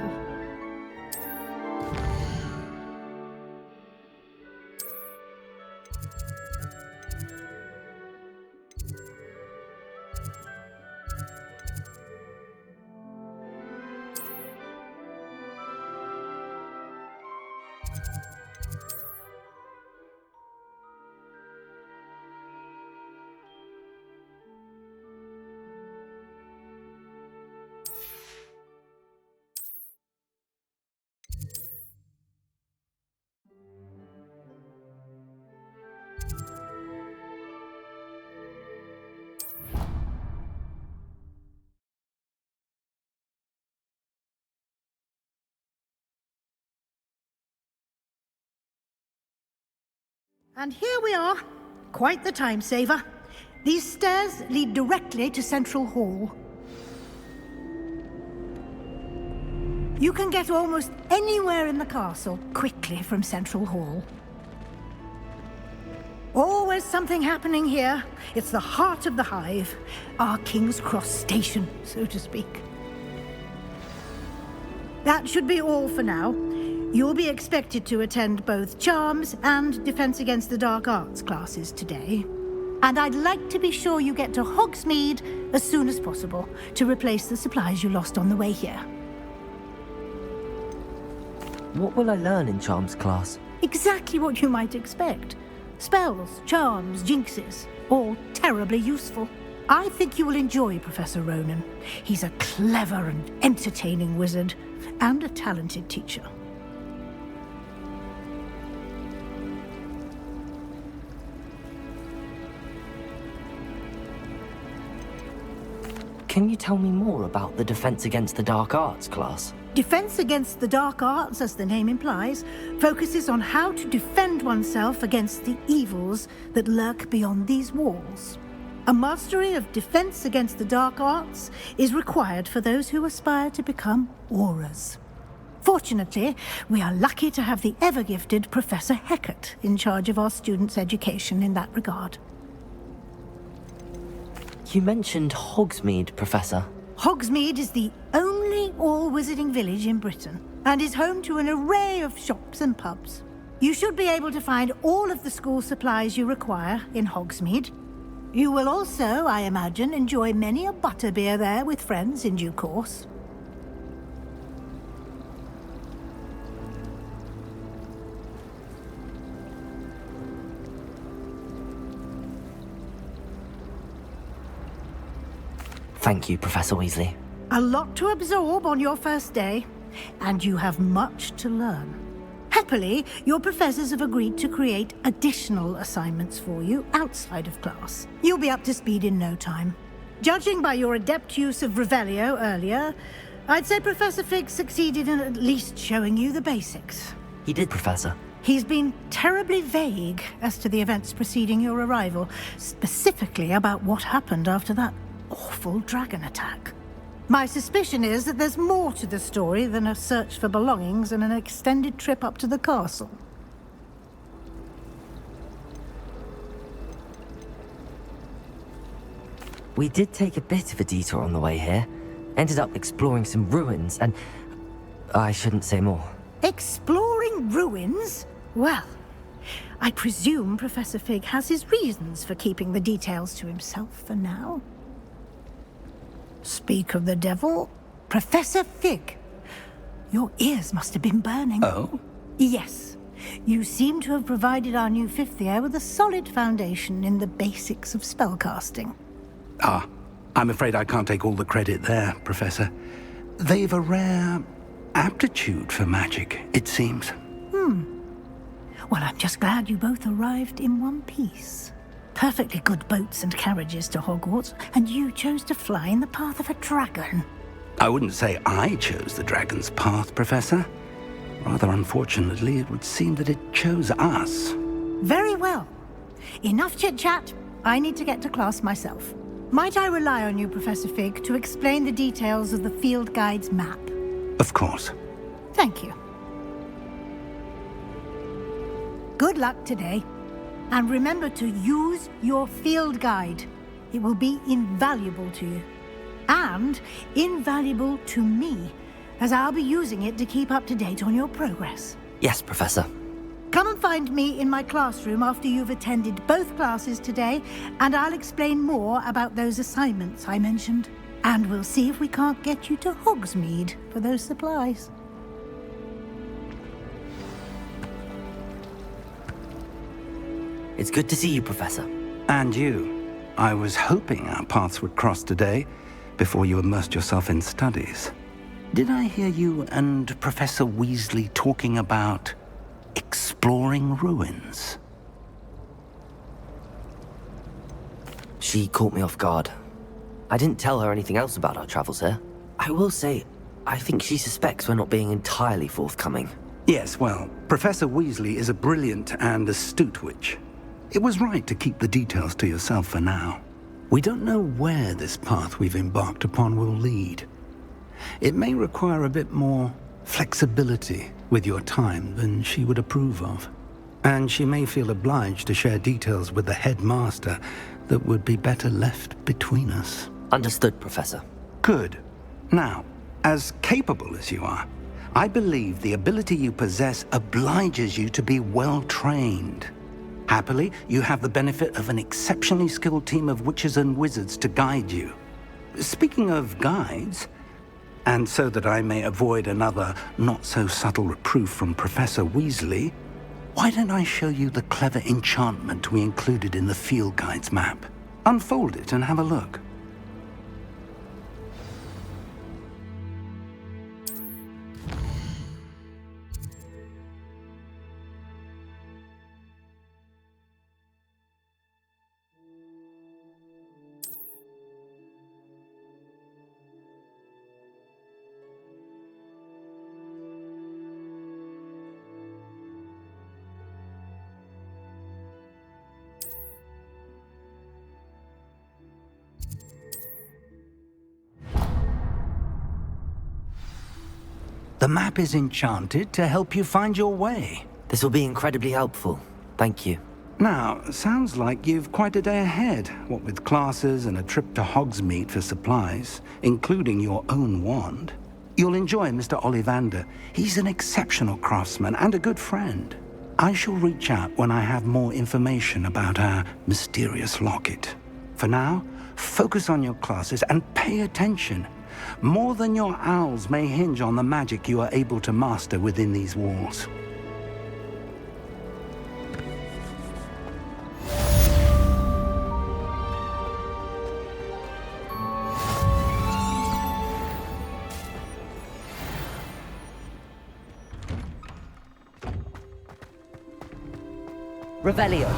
And here we are. Quite the time saver. These stairs lead directly to Central Hall. You can get almost anywhere in the castle quickly from Central Hall. Always something happening here. It's the heart of the hive. Our King's Cross station, so to speak. That should be all for now. You'll be expected to attend both Charms and Defense Against the Dark Arts classes today. And I'd like to be sure you get to Hogsmeade as soon as possible to replace the supplies you lost on the way here. What will I learn in Charms class? Exactly what you might expect. Spells, charms, jinxes, all terribly useful. I think you will enjoy Professor Ronan. He's a clever and entertaining wizard, and a talented teacher. Can you tell me more about the Defense Against the Dark Arts class? Defense Against the Dark Arts, as the name implies, focuses on how to defend oneself against the evils that lurk beyond these walls. A mastery of Defense Against the Dark Arts is required for those who aspire to become Aurors. Fortunately, we are lucky to have the ever-gifted Professor Hecat in charge of our students' education in that regard. You mentioned Hogsmeade, Professor. Hogsmeade is the only all-wizarding village in Britain and is home to an array of shops and pubs. You should be able to find all of the school supplies you require in Hogsmeade. You will also, I imagine, enjoy many a butterbeer there with friends in due course. Thank you, Professor Weasley. A lot to absorb on your first day, and you have much to learn. Happily, your professors have agreed to create additional assignments for you outside of class. You'll be up to speed in no time. Judging by your adept use of Revelio earlier, I'd say Professor Fig succeeded in at least showing you the basics. He did, Professor. He's been terribly vague as to the events preceding your arrival, specifically about what happened after that awful dragon attack. My suspicion is that there's more to the story than a search for belongings and an extended trip up to the castle. We did take a bit of a detour on the way here. Ended up exploring some ruins and... I shouldn't say more. Exploring ruins? Well, I presume Professor Fig has his reasons for keeping the details to himself for now. Speak of the devil, Professor Fig. Your ears must have been burning. Oh? Yes. You seem to have provided our new fifth year with a solid foundation in the basics of spellcasting. Ah, I'm afraid I can't take all the credit there, Professor. They've a rare aptitude for magic, it seems. Well, I'm just glad you both arrived in one piece. Perfectly good boats and carriages to Hogwarts, and you chose to fly in the path of a dragon. I wouldn't say I chose the dragon's path, Professor. Rather unfortunately, it would seem that it chose us. Very well. Enough chit-chat. I need to get to class myself. Might I rely on you, Professor Fig, to explain the details of the field guide's map? Of course. Thank you. Good luck today. And remember to use your field guide. It will be invaluable to you. And invaluable to me, as I'll be using it to keep up to date on your progress. Yes, Professor. Come and find me in my classroom after you've attended both classes today, and I'll explain more about those assignments I mentioned. And we'll see if we can't get you to Hogsmeade for those supplies. It's good to see you, Professor. And you. I was hoping our paths would cross today, before you immersed yourself in studies. Did I hear you and Professor Weasley talking about exploring ruins? She caught me off guard. I didn't tell her anything else about our travels here. I will say, I think she suspects we're not being entirely forthcoming. Yes, well, Professor Weasley is a brilliant and astute witch. It was right to keep the details to yourself for now. We don't know where this path we've embarked upon will lead. It may require a bit more flexibility with your time than she would approve of. And she may feel obliged to share details with the headmaster that would be better left between us. Understood, Professor. Good. Now, as capable as you are, I believe the ability you possess obliges you to be well trained. Happily, you have the benefit of an exceptionally skilled team of witches and wizards to guide you. Speaking of guides, and so that I may avoid another not-so-subtle reproof from Professor Weasley, why don't I show you the clever enchantment we included in the field guide's map? Unfold it and have a look. The map is enchanted to help you find your way. This will be incredibly helpful. Thank you. Now, sounds like you've quite a day ahead, what with classes and a trip to Hogsmeade for supplies, including your own wand. You'll enjoy Mr. Ollivander. He's an exceptional craftsman and a good friend. I shall reach out when I have more information about our mysterious locket. For now, focus on your classes and pay attention. More than your owls may hinge on the magic you are able to master within these walls. Revelio.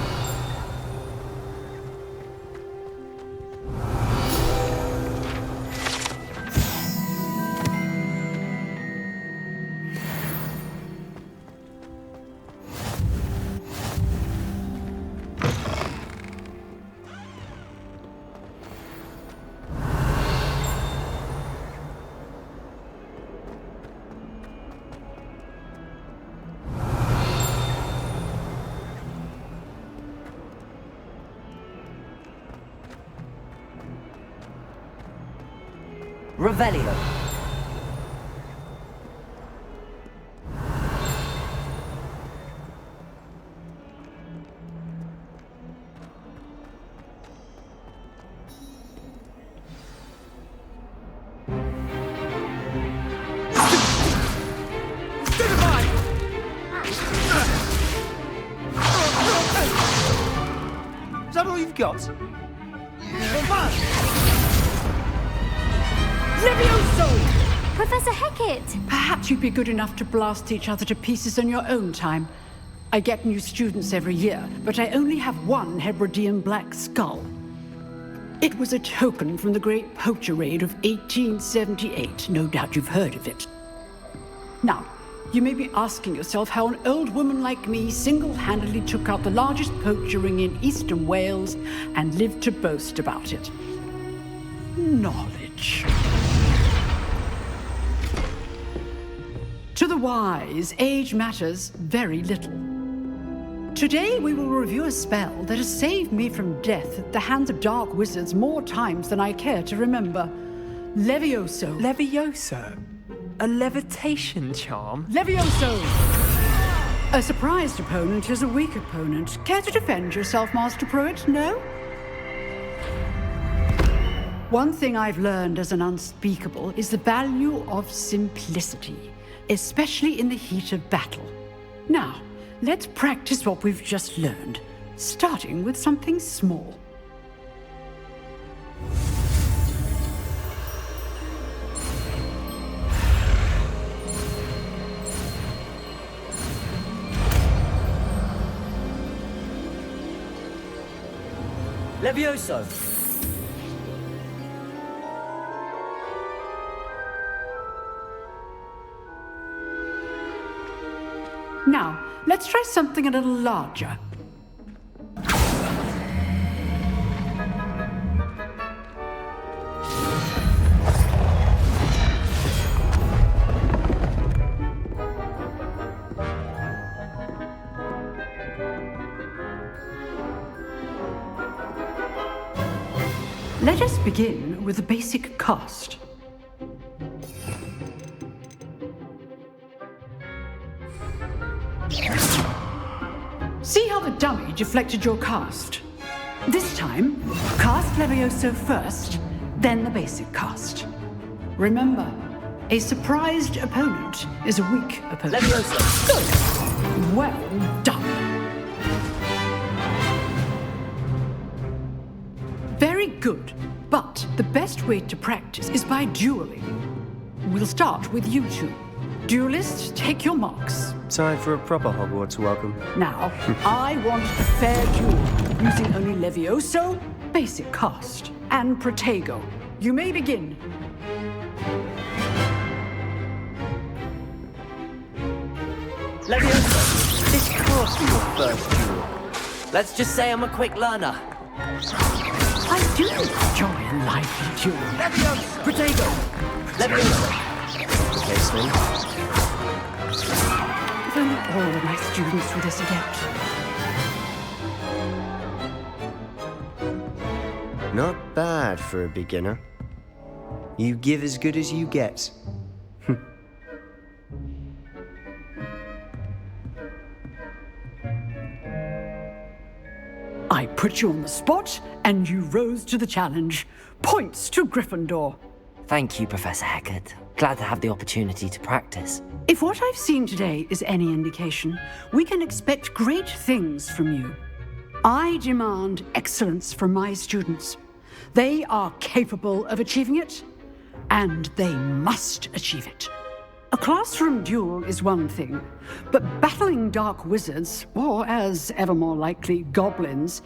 Revelio. Is that all you've got? Levioso! Professor Hecat! Perhaps you'd be good enough to blast each other to pieces on your own time. I get new students every year, but I only have one Hebridean black skull. It was a token from the Great Poacher Raid of 1878. No doubt you've heard of it. Now, you may be asking yourself how an old woman like me single-handedly took out the largest poacher ring in eastern Wales and lived to boast about it. Knowledge. To the wise, age matters very little. Today we will review a spell that has saved me from death at the hands of dark wizards more times than I care to remember. Levioso. Levioso? A levitation charm? Levioso! A surprised opponent is a weak opponent. Care to defend yourself, Master Pruitt? No? One thing I've learned as an unspeakable is the value of simplicity, especially in the heat of battle. Now, let's practice what we've just learned, starting with something small. Levioso! Now, let's try something a little larger. Let us begin with the basic cast. See how the dummy deflected your cast? This time, cast Levioso first, then the basic cast. Remember, a surprised opponent is a weak opponent. Levioso! Good! Well done. Very good, but the best way to practice is by dueling. We'll start with you two. Duelists, take your marks. Time for a proper Hogwarts welcome. Now, I want a fair duel, using only Levioso, basic cast, and Protego. You may begin. Levioso, this can't be your first duel. Let's just say I'm a quick learner. I do enjoy a lively duel. Levioso! Protego! Levioso! Okay, Slim. If only all of my students were this adept. Not bad for a beginner. You give as good as you get. I put you on the spot, and you rose to the challenge. Points to Gryffindor. Thank you, Professor Hecat. Glad to have the opportunity to practice. If what I've seen today is any indication, we can expect great things from you. I demand excellence from my students. They are capable of achieving it, and they must achieve it. A classroom duel is one thing, but battling dark wizards, or as ever more likely, goblins,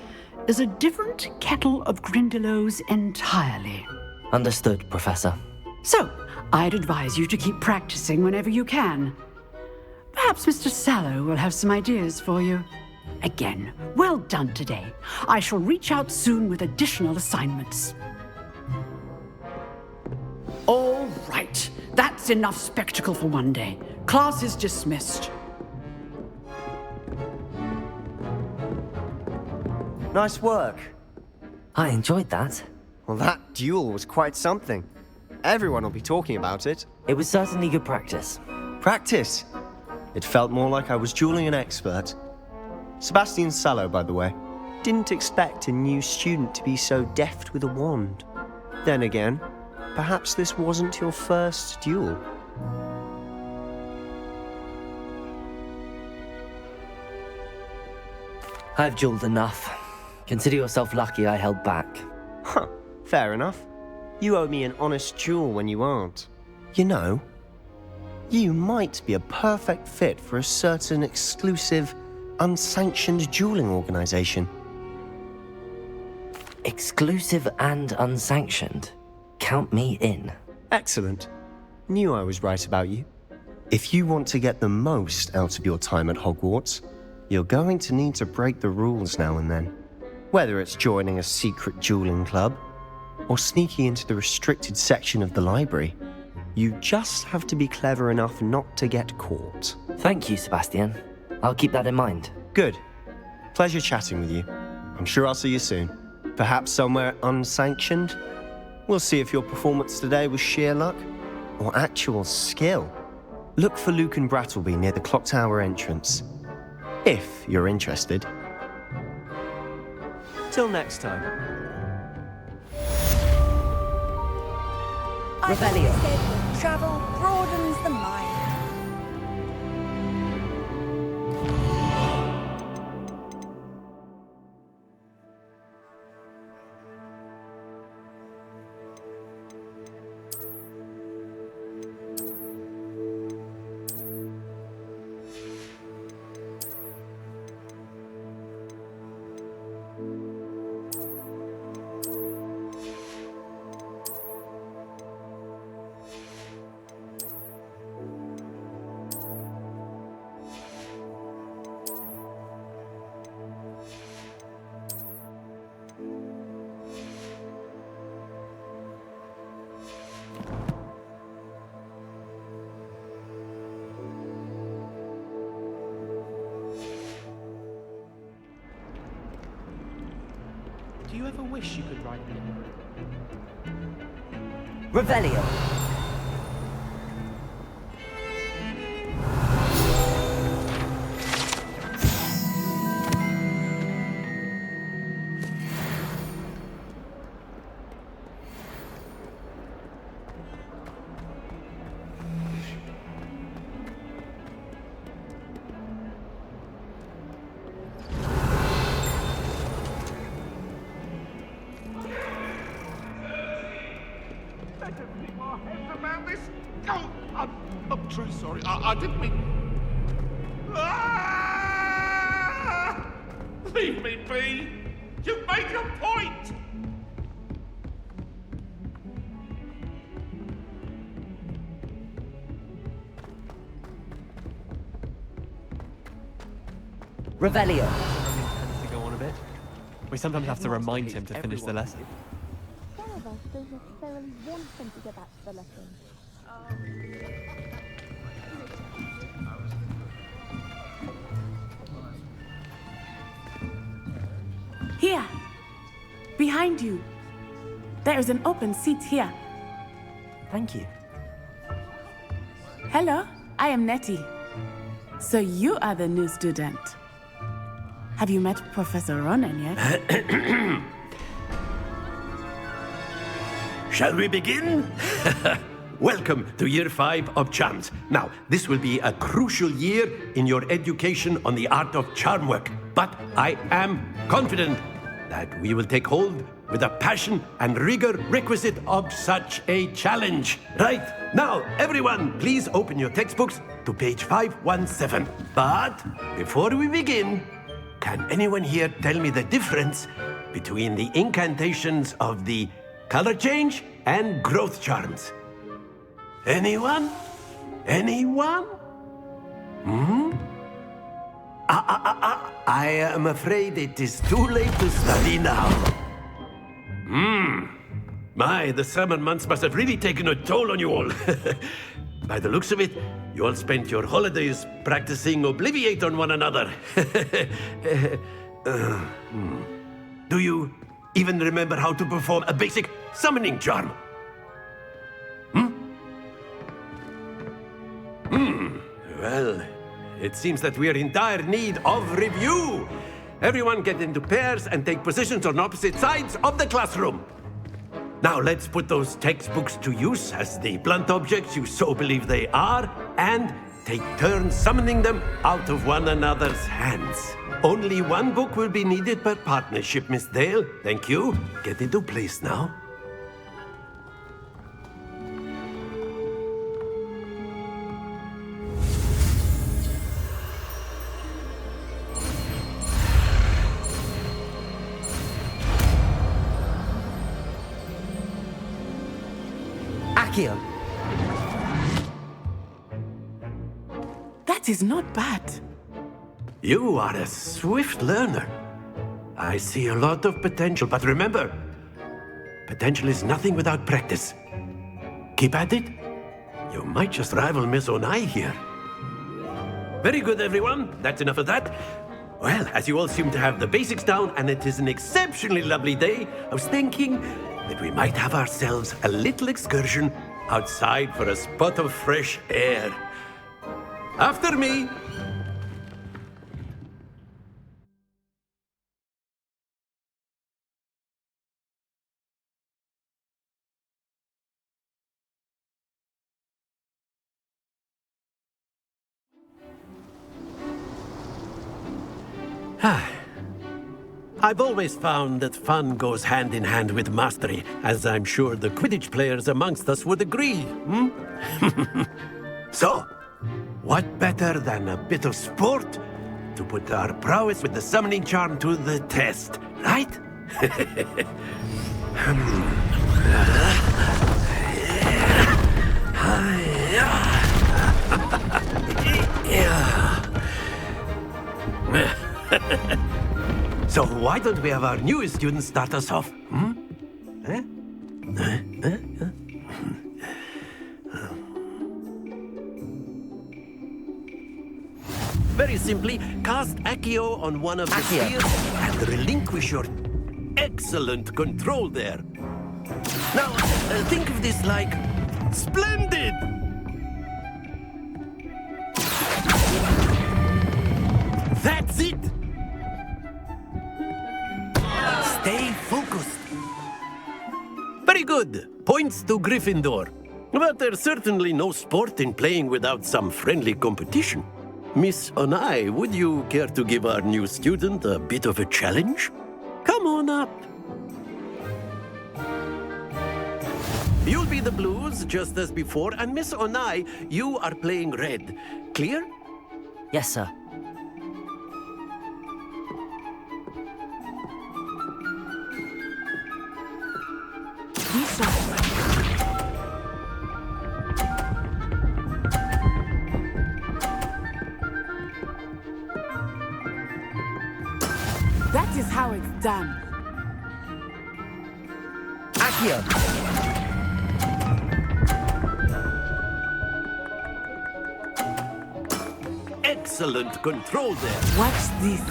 is a different kettle of Grindylows entirely. Understood, Professor. So, I'd advise you to keep practicing whenever you can. Perhaps Mr. Sallow will have some ideas for you. Again, well done today. I shall reach out soon with additional assignments. All right. That's enough spectacle for one day. Class is dismissed. Nice work. I enjoyed that. Well, that duel was quite something. Everyone will be talking about it. It was certainly good practice. Practice? It felt more like I was dueling an expert. Sebastian Sallow, by the way. Didn't expect a new student to be so deft with a wand. Then again, perhaps this wasn't your first duel. I've dueled enough. Consider yourself lucky I held back. Huh, fair enough. You owe me an honest duel when you aren't. You know, you might be a perfect fit for a certain exclusive, unsanctioned dueling organization. Exclusive and unsanctioned? Count me in. Excellent. Knew I was right about you. If you want to get the most out of your time at Hogwarts, you're going to need to break the rules now and then. Whether it's joining a secret dueling club, or sneaking into the restricted section of the library, you just have to be clever enough not to get caught. Thank you, Sebastian. I'll keep that in mind. Good. Pleasure chatting with you. I'm sure I'll see you soon. Perhaps somewhere unsanctioned? We'll see if your performance today was sheer luck or actual skill. Look for Luke and Brattleby near the Clock Tower entrance, if you're interested. Till next time. Revelio. Travel broadens the mind. Do you ever wish you could write me? Revelio. I'm truly sorry. I didn't mean... Ah! Leave me be! You've made your point! Revelio. Tends to go on a bit. We sometimes have to remind him to finish the lesson. Some of us don't necessarily want him to get back to the lesson. Here. Behind you. There is an open seat here. Thank you. Hello, I am Nettie. So you are the new student. Have you met Professor Ronan yet? Shall we begin? Welcome to Year 5 of Charms. Now, this will be a crucial year in your education on the art of charm work. But I am confident that we will take hold with the passion and rigor requisite of such a challenge. Right, now, everyone, please open your textbooks to page 517. But before we begin, can anyone here tell me the difference between the incantations of the color change and growth charms? Anyone? Anyone? I am afraid it is too late to study now. My, the summer months must have really taken a toll on you all. By the looks of it, you all spent your holidays practicing Obliviate on one another. Do you even remember how to perform a basic summoning charm? Well, it seems that we are in dire need of review. Everyone get into pairs and take positions on opposite sides of the classroom. Now let's put those textbooks to use as the blunt objects you so believe they are, and take turns summoning them out of one another's hands. Only one book will be needed per partnership, Miss Dale. Thank you. Get into place now. Accio. That is not bad. You are a swift learner. I see a lot of potential, but remember, potential is nothing without practice. Keep at it. You might just rival Miss Onai here. Very good, everyone. That's enough of that. Well, as you all seem to have the basics down, and it is an exceptionally lovely day, I was thinking that we might have ourselves a little excursion outside for a spot of fresh air. After me. I've always found that fun goes hand in hand with mastery, as I'm sure the Quidditch players amongst us would agree. So, what better than a bit of sport to put our prowess with the summoning charm to the test, right? So why don't we have our newest student start us off? Very simply, cast Accio on one of the spheres and relinquish your excellent control there. Now, think of this like splendid! That's it! Stay focused. Very good. Points to Gryffindor. But there's certainly no sport in playing without some friendly competition. Miss Onai, would you care to give our new student a bit of a challenge? Come on up. You'll be the blues, just as before, and Miss Onai, you are playing red. Clear? Yes, sir. That is how it's done. Accio. Excellent control there. Watch this.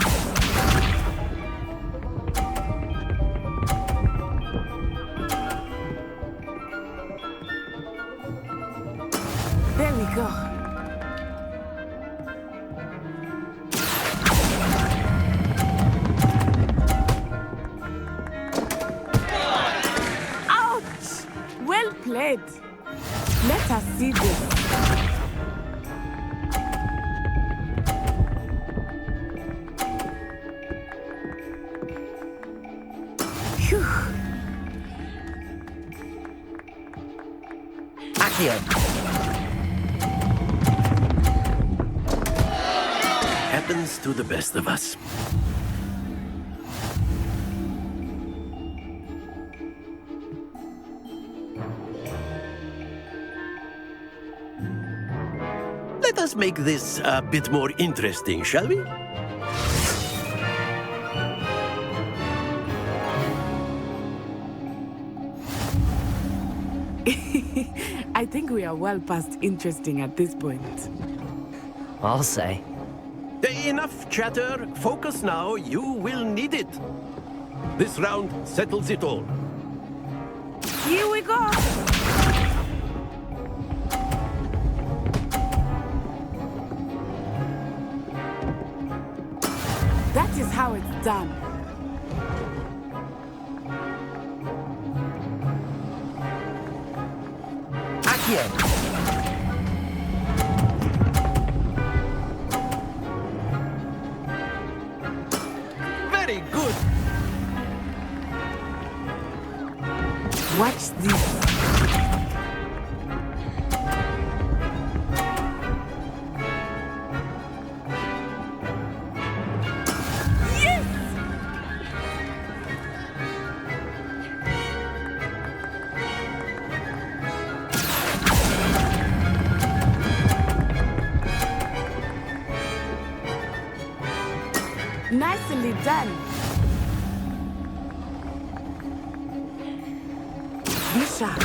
There we go. Ouch! Well played. Let us see this. Phew. Accio. Happens to the best of us. Let us make this a bit more interesting, shall we? I think we are well past interesting at this point. I'll say. Enough chatter. Focus now. You will need it. This round settles it all. Here we go! That is how it's done. Accio. Very good. Watch this. Yes! Nicely done. Be sharp.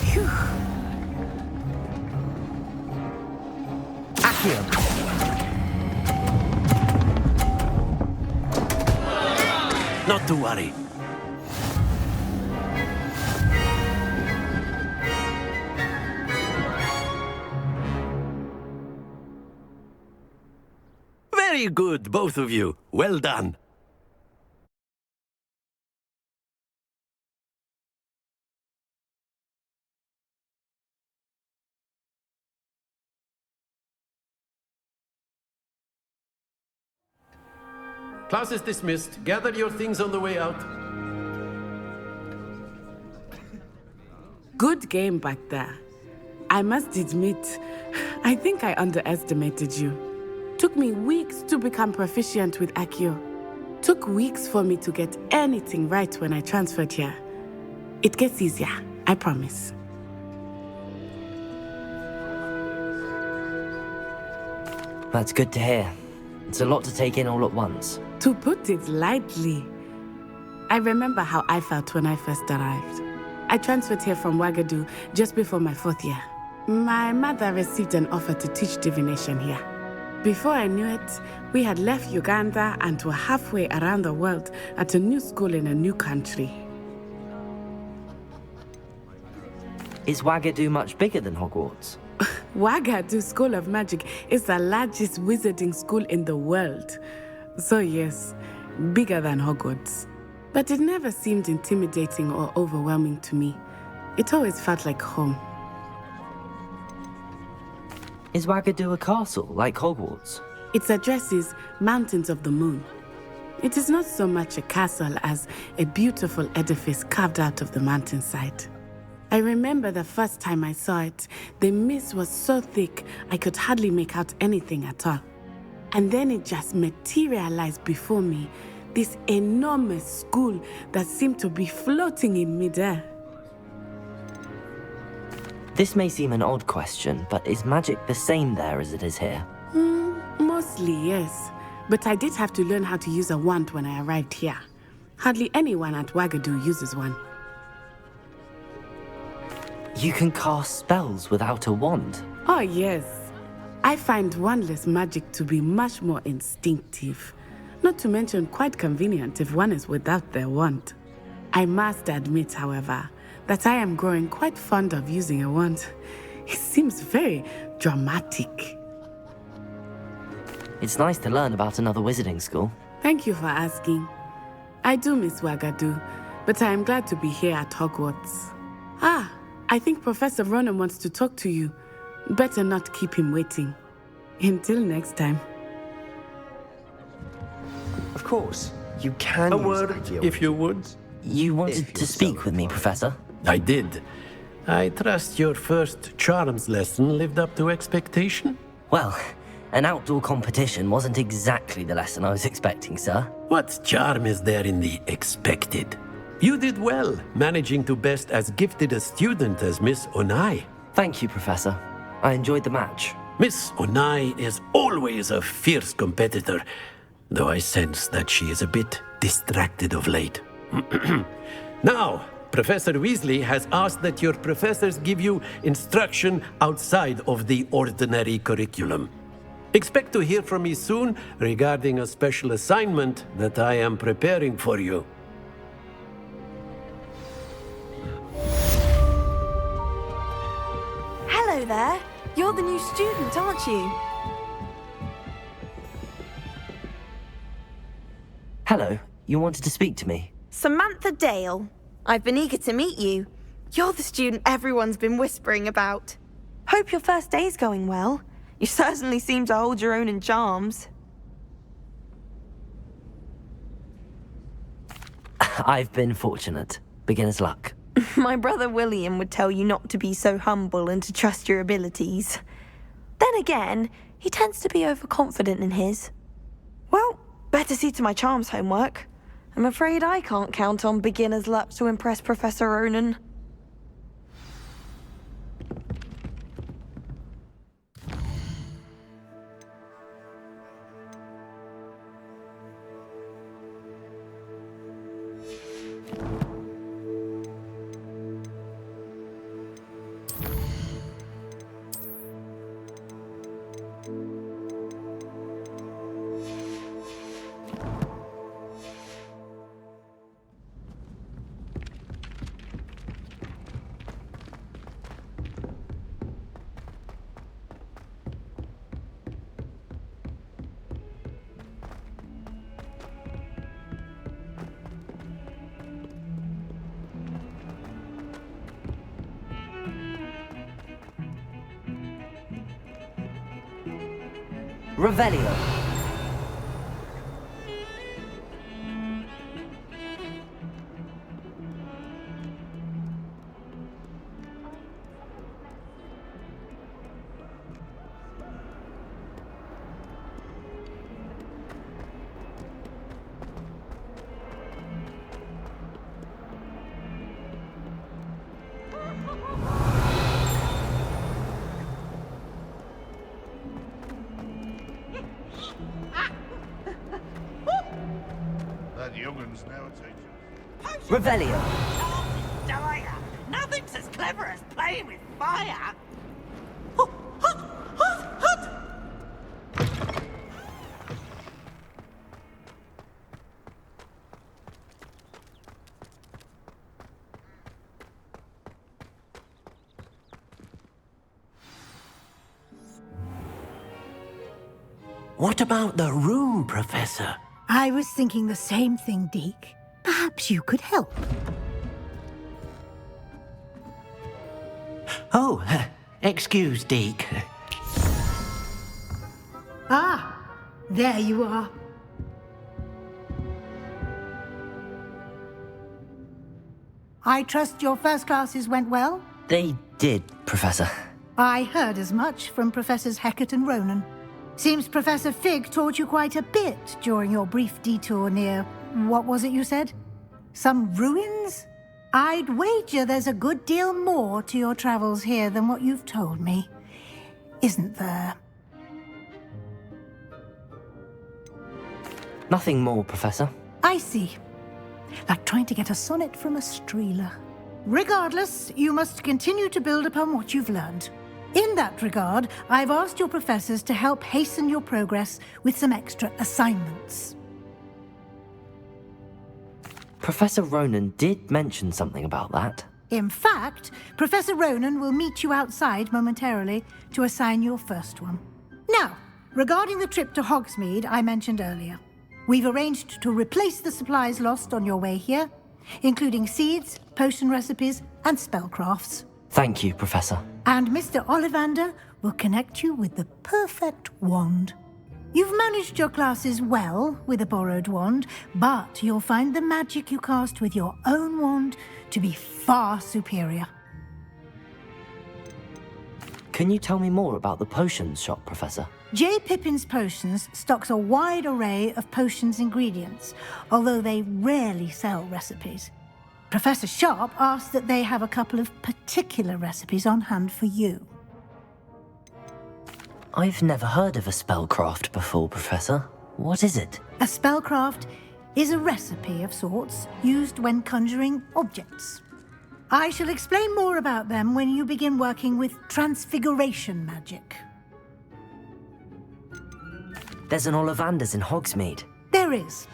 Phew. Accio. Not to worry. Very good, both of you. Well done. Class is dismissed. Gather your things on the way out. Good game back there. I must admit, I think I underestimated you. Took me weeks to become proficient with Accio. Took weeks for me to get anything right when I transferred here. It gets easier, I promise. That's good to hear. It's a lot to take in all at once. To put it lightly, I remember how I felt when I first arrived. I transferred here from Wagadu just before my 4th year. My mother received an offer to teach divination here. Before I knew it, we had left Uganda and were halfway around the world at a new school in a new country. Is Wagadu much bigger than Hogwarts? Wagadu School of Magic is the largest wizarding school in the world. So yes, bigger than Hogwarts. But it never seemed intimidating or overwhelming to me. It always felt like home. Is Wagadu a castle, like Hogwarts? Its address is Mountains of the Moon. It is not so much a castle as a beautiful edifice carved out of the mountainside. I remember the first time I saw it, the mist was so thick I could hardly make out anything at all. And then it just materialized before me, this enormous school that seemed to be floating in midair. This may seem an odd question, but is magic the same there as it is here? Mostly, yes. But I did have to learn how to use a wand when I arrived here. Hardly anyone at Wagadu uses one. You can cast spells without a wand? Oh, yes. I find wandless magic to be much more instinctive. Not to mention quite convenient if one is without their wand. I must admit, however, that I am growing quite fond of using a wand. It seems very dramatic. It's nice to learn about another wizarding school. Thank you for asking. I do miss Wagadu, but I am glad to be here at Hogwarts. Ah, I think Professor Ronan wants to talk to you. Better not keep him waiting. Until next time. Of course, you can A use word, ideal if you would. You wanted to speak with me, Professor? I did. I trust your first charms lesson lived up to expectation? Well, an outdoor competition wasn't exactly the lesson I was expecting, sir. What charm is there in the expected? You did well, managing to best as gifted a student as Miss Onai. Thank you, Professor. I enjoyed the match. Miss Onai is always a fierce competitor, though I sense that she is a bit distracted of late. Now, Professor Weasley has asked that your professors give you instruction outside of the ordinary curriculum. Expect to hear from me soon regarding a special assignment that I am preparing for you. Hello there. You're the new student, aren't you? Hello, you wanted to speak to me? Samantha Dale. I've been eager to meet you. You're the student everyone's been whispering about. Hope your first day's going well. You certainly seem to hold your own in charms. I've been fortunate. Beginner's luck. My brother William would tell you not to be so humble and to trust your abilities. Then again, he tends to be overconfident in his. Well, better see to my charms homework. I'm afraid I can't count on beginner's luck to impress Professor Ronan. Revelio. That youngun's now a teacher. Revelio. Dire. Nothing's as clever as playing with fire. What about the room, Professor? I was thinking the same thing, Deke. Perhaps you could help. Oh, excuse, Deke. Ah, there you are. I trust your first classes went well? They did, Professor. I heard as much from Professors Hecat and Ronan. Seems Professor Fig taught you quite a bit during your brief detour near... what was it you said? Some ruins? I'd wager there's a good deal more to your travels here than what you've told me. Isn't there? Nothing more, Professor. I see. Like trying to get a sonnet from a streeler. Regardless, you must continue to build upon what you've learned. In that regard, I've asked your professors to help hasten your progress with some extra assignments. Professor Ronan did mention something about that. In fact, Professor Ronan will meet you outside momentarily to assign your first one. Now, regarding the trip to Hogsmeade I mentioned earlier, we've arranged to replace the supplies lost on your way here, including seeds, potion recipes, and spellcrafts. Thank you, Professor. And Mr. Ollivander will connect you with the perfect wand. You've managed your classes well with a borrowed wand, but you'll find the magic you cast with your own wand to be far superior. Can you tell me more about the potions shop, Professor? J. Pippin's Potions stocks a wide array of potions ingredients, although they rarely sell recipes. Professor Sharp asked that they have a couple of particular recipes on hand for you. I've never heard of a spellcraft before, Professor. What is it? A spellcraft is a recipe of sorts used when conjuring objects. I shall explain more about them when you begin working with transfiguration magic. There's an Ollivander's in Hogsmeade. There is.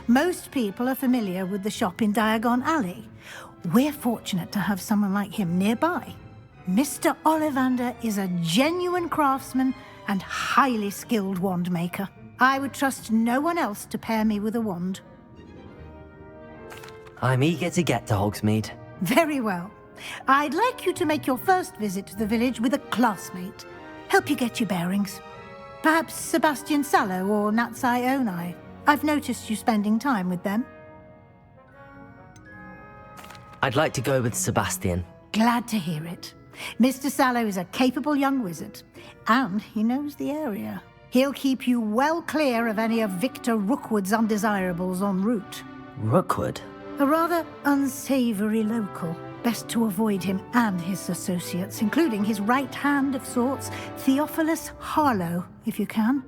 Most people are familiar with the shop in Diagon Alley. We're fortunate to have someone like him nearby. Mr. Ollivander is a genuine craftsman and highly skilled wand maker. I would trust no one else to pair me with a wand. I'm eager to get to Hogsmeade. Very well. I'd like you to make your first visit to the village with a classmate. Help you get your bearings. Perhaps Sebastian Sallow or Natsai Onai. I've noticed you spending time with them. I'd like to go with Sebastian. Glad to hear it. Mr. Sallow is a capable young wizard, and he knows the area. He'll keep you well clear of any of Victor Rookwood's undesirables en route. Rookwood? A rather unsavory local. Best to avoid him and his associates, including his right hand of sorts, Theophilus Harlow, if you can.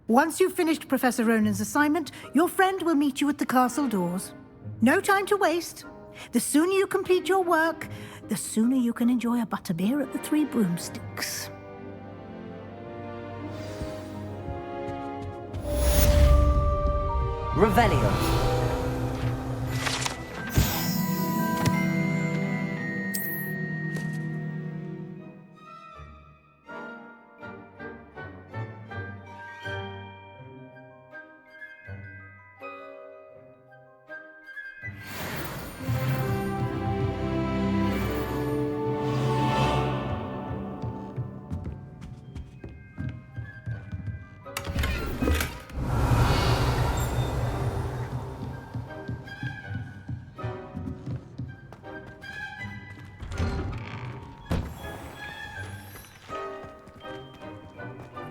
Once you've finished Professor Ronan's assignment, your friend will meet you at the castle doors. No time to waste. The sooner you complete your work, the sooner you can enjoy a butterbeer at the Three Broomsticks. Revelio.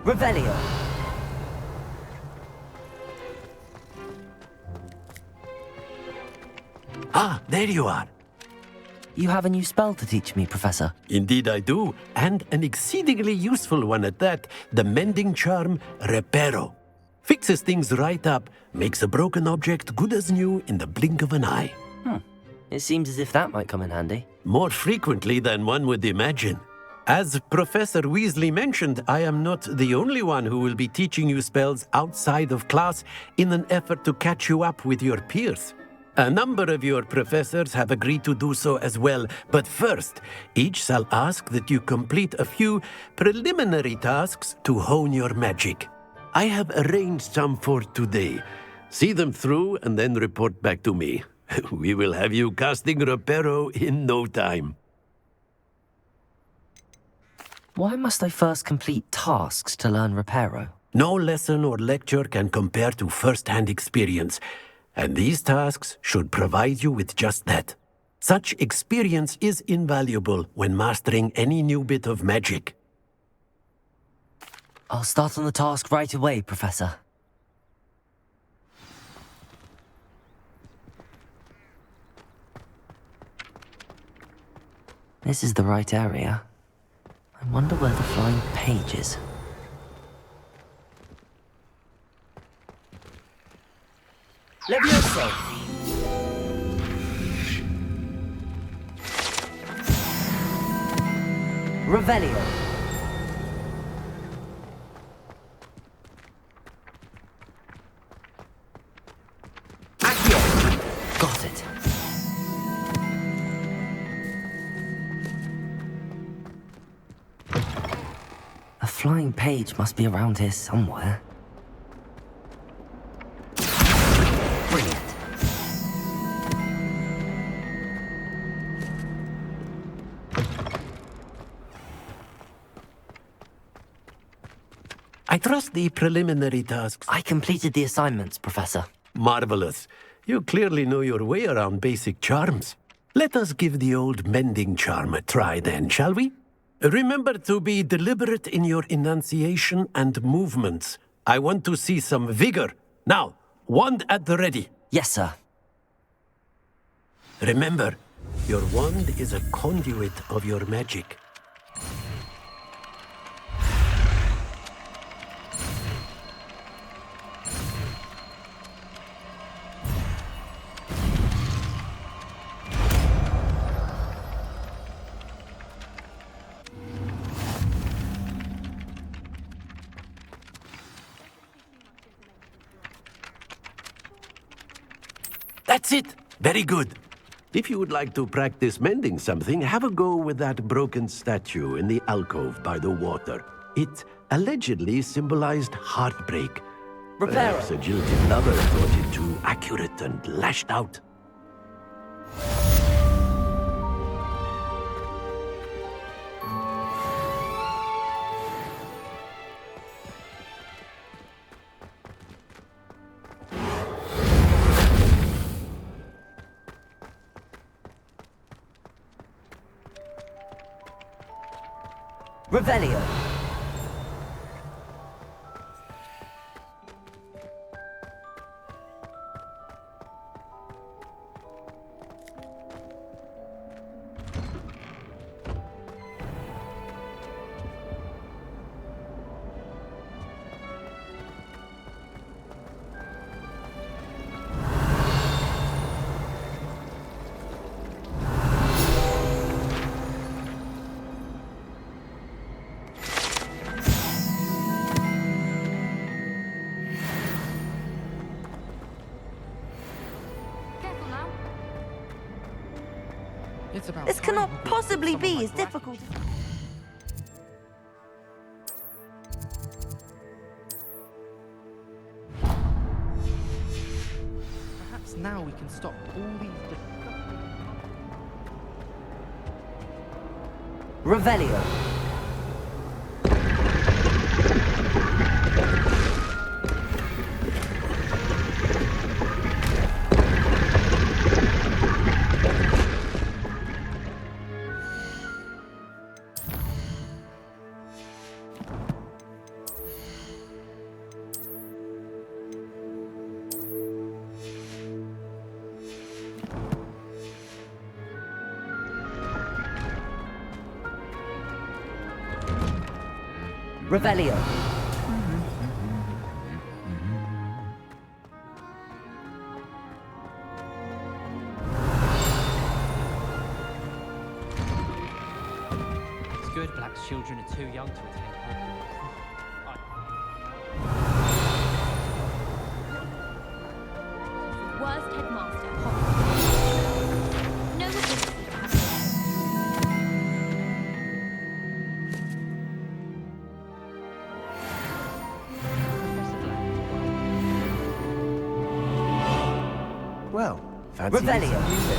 Revelio. Ah, there you are. You have a new spell to teach me, Professor. Indeed I do, and an exceedingly useful one at that. The mending charm, Reparo. Fixes things right up, makes a broken object good as new in the blink of an eye. It seems as if that might come in handy. More frequently than one would imagine. As Professor Weasley mentioned, I am not the only one who will be teaching you spells outside of class in an effort to catch you up with your peers. A number of your professors have agreed to do so as well, but first, each shall ask that you complete a few preliminary tasks to hone your magic. I have arranged some for today. See them through and then report back to me. We will have you casting Reparo in no time. Why must I first complete tasks to learn Reparo? No lesson or lecture can compare to first-hand experience, and these tasks should provide you with just that. Such experience is invaluable when mastering any new bit of magic. I'll start on the task right away, Professor. This is the right area. I wonder where the flying page is. Levioso! Revelio. Accio. Got it. A flying page must be around here somewhere. Brilliant. I trust the preliminary tasks. I completed the assignments, Professor. Marvelous. You clearly know your way around basic charms. Let us give the old mending charm a try then, shall we? Remember to be deliberate in your enunciation and movements. I want to see some vigor. Now, wand at the ready. Yes, sir. Remember, your wand is a conduit of your magic. That's it! Very good. If you would like to practice mending something, have a go with that broken statue in the alcove by the water. It allegedly symbolized heartbreak. Reparo. Perhaps a jilted lover thought it too accurate and lashed out. Revelio. This cannot possibly be as difficult. Perhaps now we can stop all these... Revelio. Revelio. It's good Black's children are too young to attend Hogwarts. Worst headmaster, Hogwarts. No ability to have Well, fancy Revelio. some music.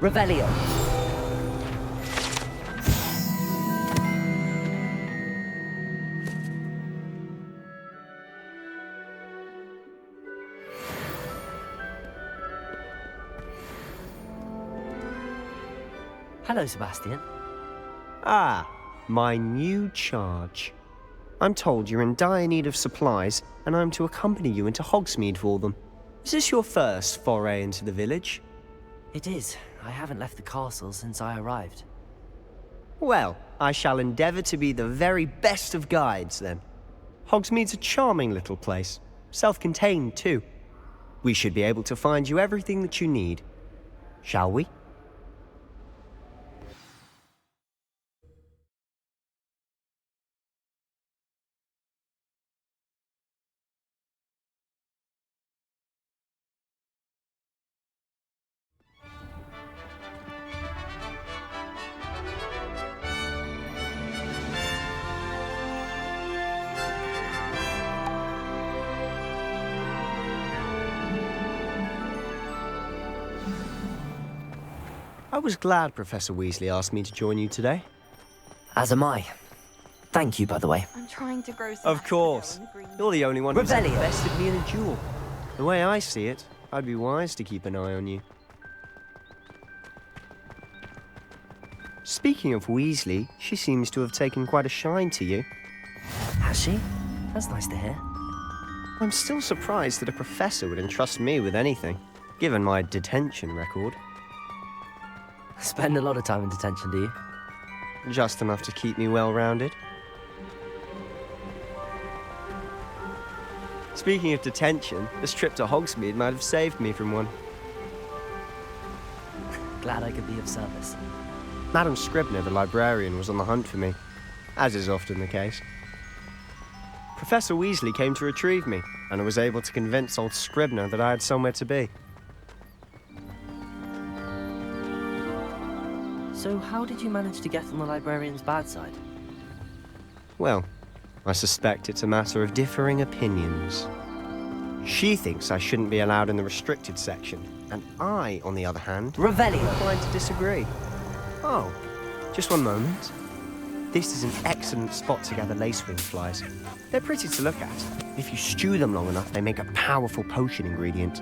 Revelio. Hello, Sebastian. Ah, my new charge. I'm told you're in dire need of supplies, and I'm to accompany you into Hogsmeade for them. Is this your first foray into the village? It is. I haven't left the castle since I arrived. Well, I shall endeavour to be the very best of guides, then. Hogsmeade's a charming little place. Self-contained, too. We should be able to find you everything that you need. Shall we? I was glad Professor Weasley asked me to join you today. As am I. Thank you, by the way. I'm trying to grow some. Of course. You're the only one who's ever Revelio. bested me in a duel. The way I see it, I'd be wise to keep an eye on you. Speaking of Weasley, she seems to have taken quite a shine to you. Has she? That's nice to hear. I'm still surprised that a professor would entrust me with anything, given my detention record. Spend a lot of time in detention, do you? Just enough to keep me well-rounded. Speaking of detention, this trip to Hogsmeade might have saved me from one. Glad I could be of service. Madam Scribner, the librarian, was on the hunt for me, as is often the case. Professor Weasley came to retrieve me, and I was able to convince old Scribner that I had somewhere to be. So how did you manage to get on the librarian's bad side? Well, I suspect it's a matter of differing opinions. She thinks I shouldn't be allowed in the restricted section, and I, on the other hand, Revelio. am inclined to disagree. Oh, just one moment. This is an excellent spot to gather lacewing flies. They're pretty to look at. If you stew them long enough, they make a powerful potion ingredient.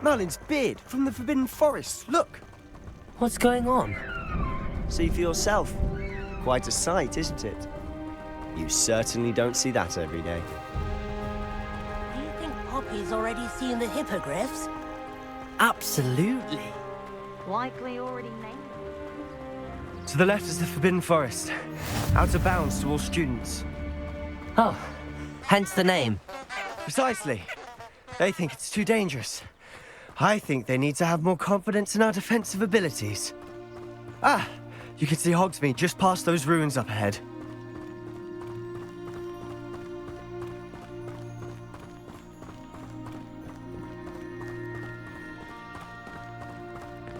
Merlin's beard from the Forbidden Forest. Look! What's going on? See for yourself. Quite a sight, isn't it? You certainly don't see that every day. Do you think Poppy's already seen the hippogriffs? Absolutely. Likely already named. To the left is the Forbidden Forest. Out of bounds to all students. Oh, hence the name. Precisely. They think it's too dangerous. I think they need to have more confidence in our defensive abilities. Ah, you can see Hogsmeade just past those ruins up ahead.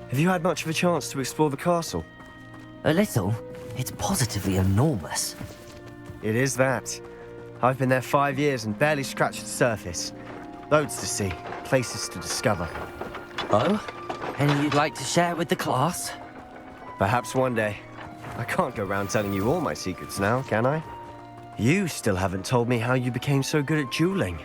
Have you had much of a chance to explore the castle? A little. It's positively enormous. It is that. I've been there 5 years and barely scratched the surface. Loads to see, places to discover. Oh? Any you'd like to share with the class? Perhaps one day. I can't go around telling you all my secrets now, can I? You still haven't told me how you became so good at dueling.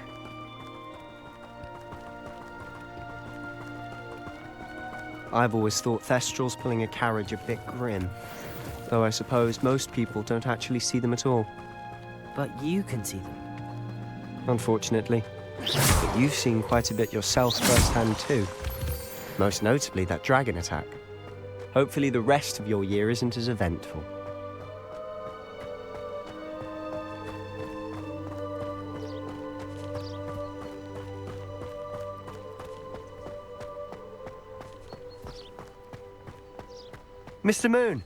I've always thought Thestrals pulling a carriage a bit grim. Though I suppose most people don't actually see them at all. But you can see them. Unfortunately. But you've seen quite a bit yourself firsthand too. Most notably that dragon attack. Hopefully the rest of your year isn't as eventful. Mr. Moon!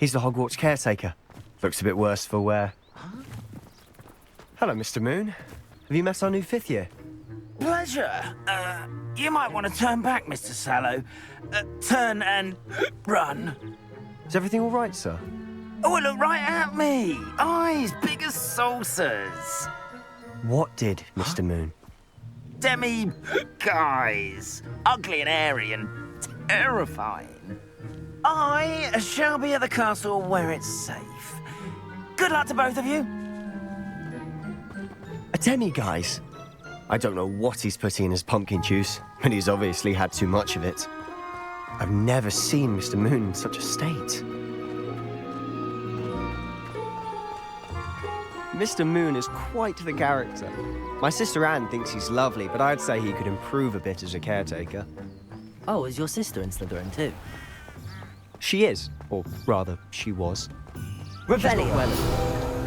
He's the Hogwarts caretaker. Looks a bit worse for wear. Huh? Hello, Mr. Moon. Have you met our new 5th year? Pleasure. You might want to turn back, Mr. Sallow. Turn and run. Is everything all right, sir? Oh, look right at me. Eyes big as saucers. What did, Mr. Moon? Guys. Ugly and airy and terrifying. I shall be at the castle where it's safe. Good luck to both of you. A demi-guise. I don't know what he's putting in his pumpkin juice, but he's obviously had too much of it. I've never seen Mr. Moon in such a state. Mr. Moon is quite the character. My sister Anne thinks he's lovely, but I'd say he could improve a bit as a caretaker. Oh, is your sister in Slytherin too? She is, or rather, she was. Revelio. She's not well,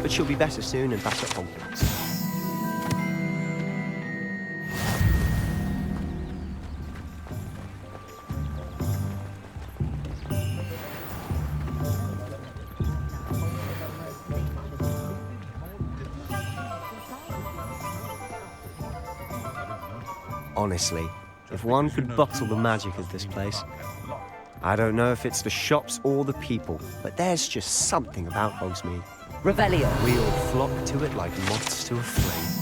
but she'll be better soon and back at Hogwarts. Honestly, if one could bottle the magic of this place. I don't know if it's the shops or the people, but there's just something about Hogsmeade. Revelio. We all flock to it like moths to a flame.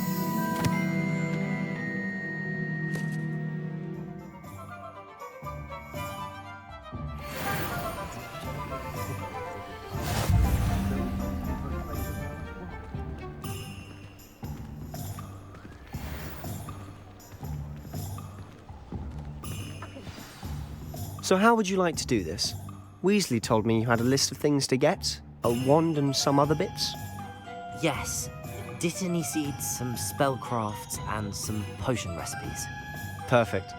So how would you like to do this? Weasley told me you had a list of things to get, a wand and some other bits. Yes. Dittany seeds, some spellcrafts, and some potion recipes. Perfect.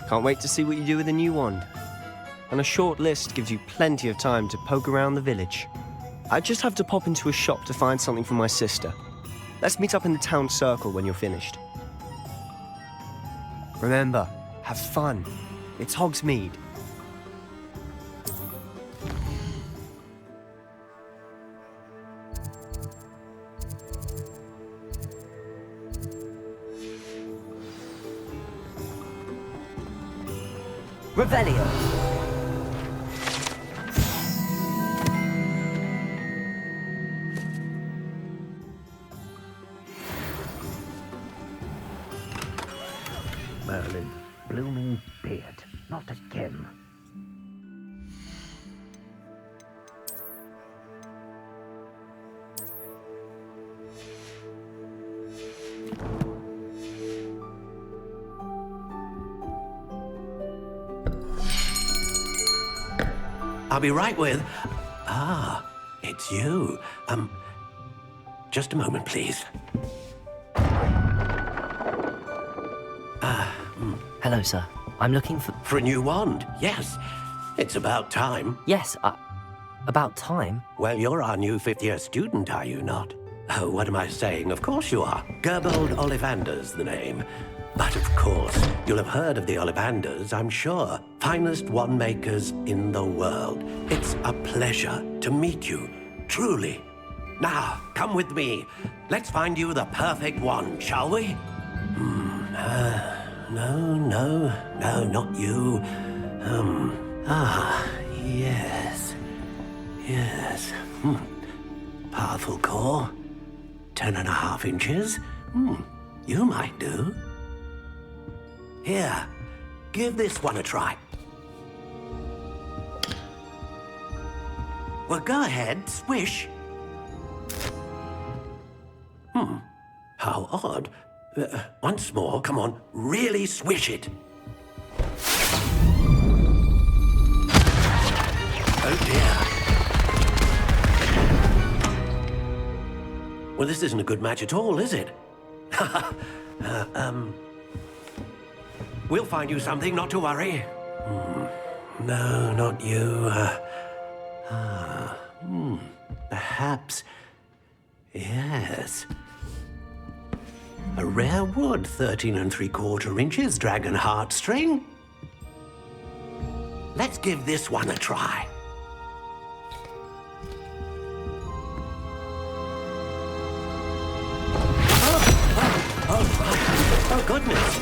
Can't wait to see what you do with the new wand. And a short list gives you plenty of time to poke around the village. I just have to pop into a shop to find something for my sister. Let's meet up in the town circle when you're finished. Remember, have fun. It's Hogsmeade. Revelio. Merlin, blooming beard, not again. I'll be right with... Ah, it's you. Just a moment, please. Hello, sir. I'm looking for... For a new wand, yes. It's about time. Yes, about time? Well, you're our new fifth-year student, are you not? Oh, what am I saying? Of course you are. Gerbold Ollivander's the name. But of course, you'll have heard of the Ollivanders, I'm sure. Finest wand makers in the world. It's a pleasure to meet you, truly. Now, come with me. Let's find you the perfect wand, shall we? No, not you. Yes. Powerful core. 10.5 inches. You might do. Here, give this one a try. Well, go ahead, swish. How odd. Once more, come on, really swish it. Oh dear. Well, this isn't a good match at all, is it? We'll find you something, not to worry. No, not you. Perhaps... Yes. A rare wood, 13 3/4 inches, dragon heartstring. Let's give this one a try. Oh, goodness.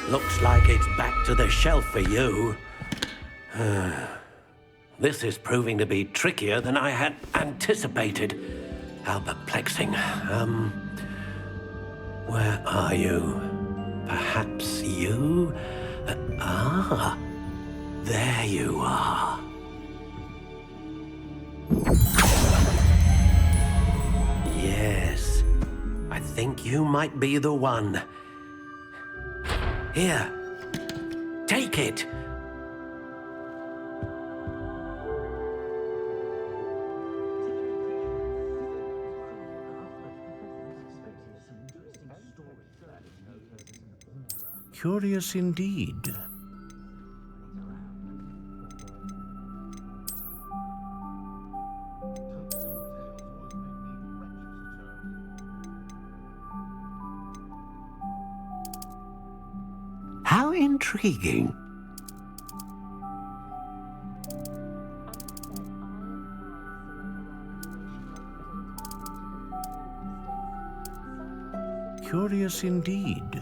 Looks like it's back to the shelf for you. This is proving to be trickier than I had anticipated. How perplexing. Where are you? Perhaps you? There you are. Yes. I think you might be the one. Here, take it. Curious indeed. How intriguing. Curious indeed.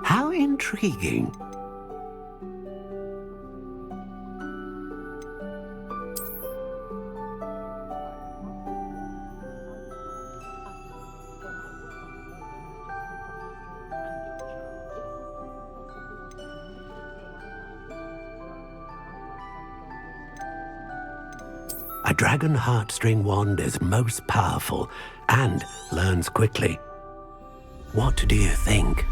How intriguing. A dragon heartstring wand is most powerful and learns quickly. What do you think?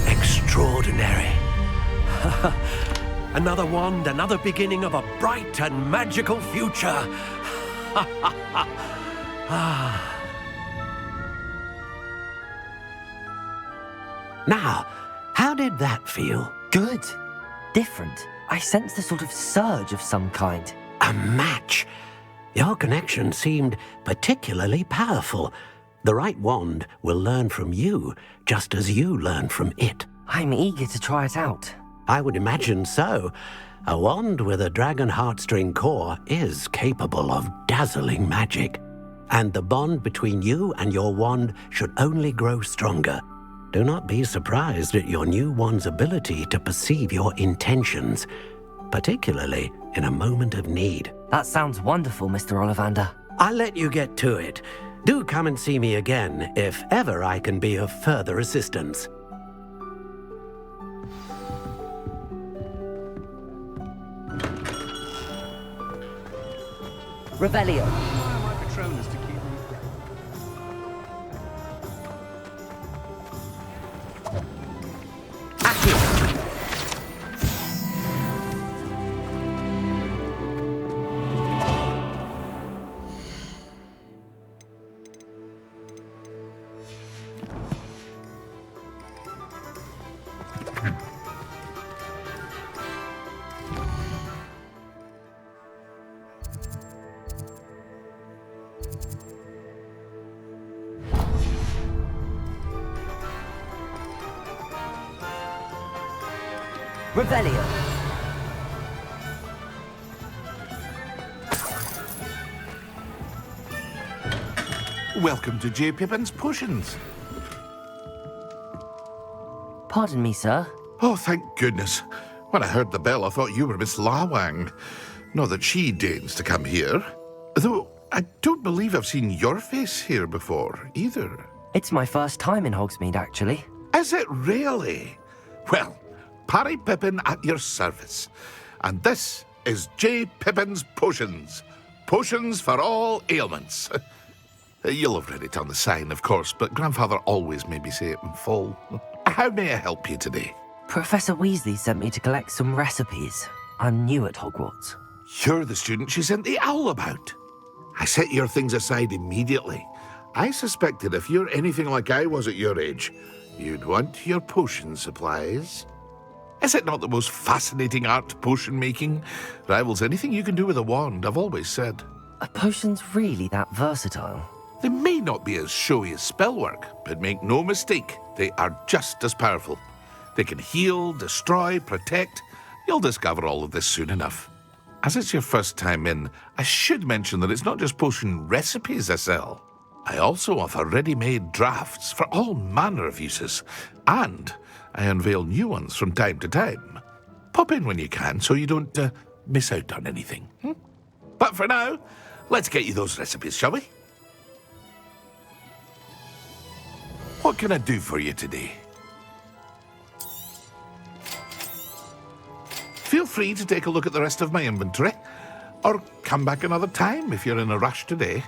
Extraordinary. Another wand, another beginning of a bright and magical future. Now, how did that feel? Good. Different. I sensed a sort of surge of some kind. A match. Your connection seemed particularly powerful. The right wand will learn from you, just as you learn from it. I'm eager to try it out. I would imagine so. A wand with a dragon heartstring core is capable of dazzling magic. And the bond between you and your wand should only grow stronger. Do not be surprised at your new wand's ability to perceive your intentions, particularly in a moment of need. That sounds wonderful, Mr. Ollivander. I'll let you get to it. Do come and see me again if ever I can be of further assistance. Revelio. Revelio. Welcome to J. Pippin's Potions. Pardon me, sir. Oh, thank goodness. When I heard the bell, I thought you were Miss Lawang. Not that she deigns to come here. Though I don't believe I've seen your face here before, either. It's my first time in Hogsmeade, actually. Is it really? Well, Parry Pippin at your service. And this is J. Pippin's Potions. Potions for all ailments. You'll have read it on the sign, of course, but Grandfather always made me say it in full. How may I help you today? Professor Weasley sent me to collect some recipes. I'm new at Hogwarts. You're the student she sent the owl about. I set your things aside immediately. I suspected if you're anything like I was at your age, you'd want your potion supplies. Is it not the most fascinating art, potion making? Rivals anything you can do with a wand, I've always said. Are potions really that versatile? They may not be as showy as spellwork, but make no mistake, they are just as powerful. They can heal, destroy, protect. You'll discover all of this soon enough. As it's your first time in, I should mention that it's not just potion recipes I sell. I also offer ready-made drafts for all manner of uses, and I unveil new ones from time to time. Pop in when you can so you don't miss out on anything. But for now, Let's get you those recipes, shall we? What can I do for you today? Feel free to take a look at the rest of my inventory, or come back another time if you're in a rush today.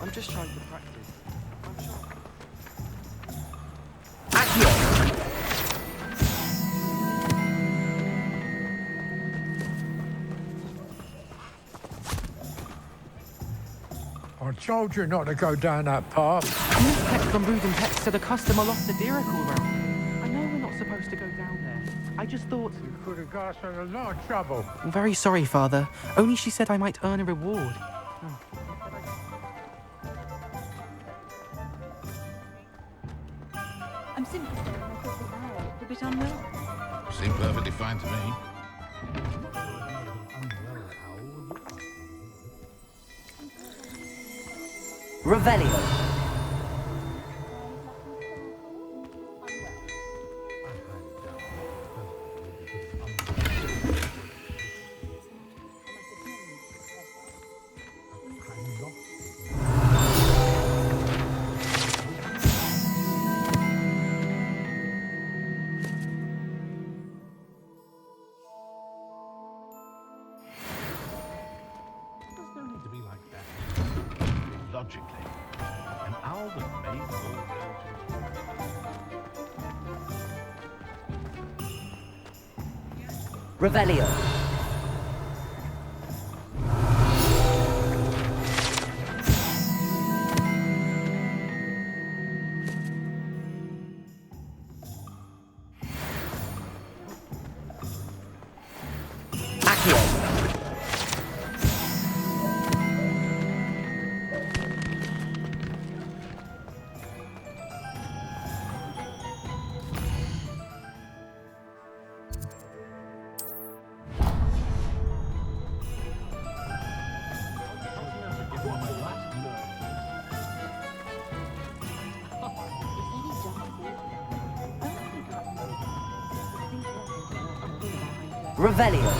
I'm just trying to practice. I told you not to go down that path. Miss Peck from Brood and Pets said a customer lost a deer all round. I know we're not supposed to go down there. I just thought... You could have got us in a lot of trouble. I'm very sorry, Father. Only she said I might earn a reward. I'm simply saying I thought the owl looked a bit unwell. Seemed perfectly fine to me. Revelio. Logically, an owl that made all Revelio. Revelio.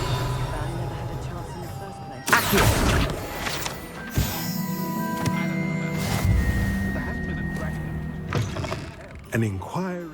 Accio. An inquiry.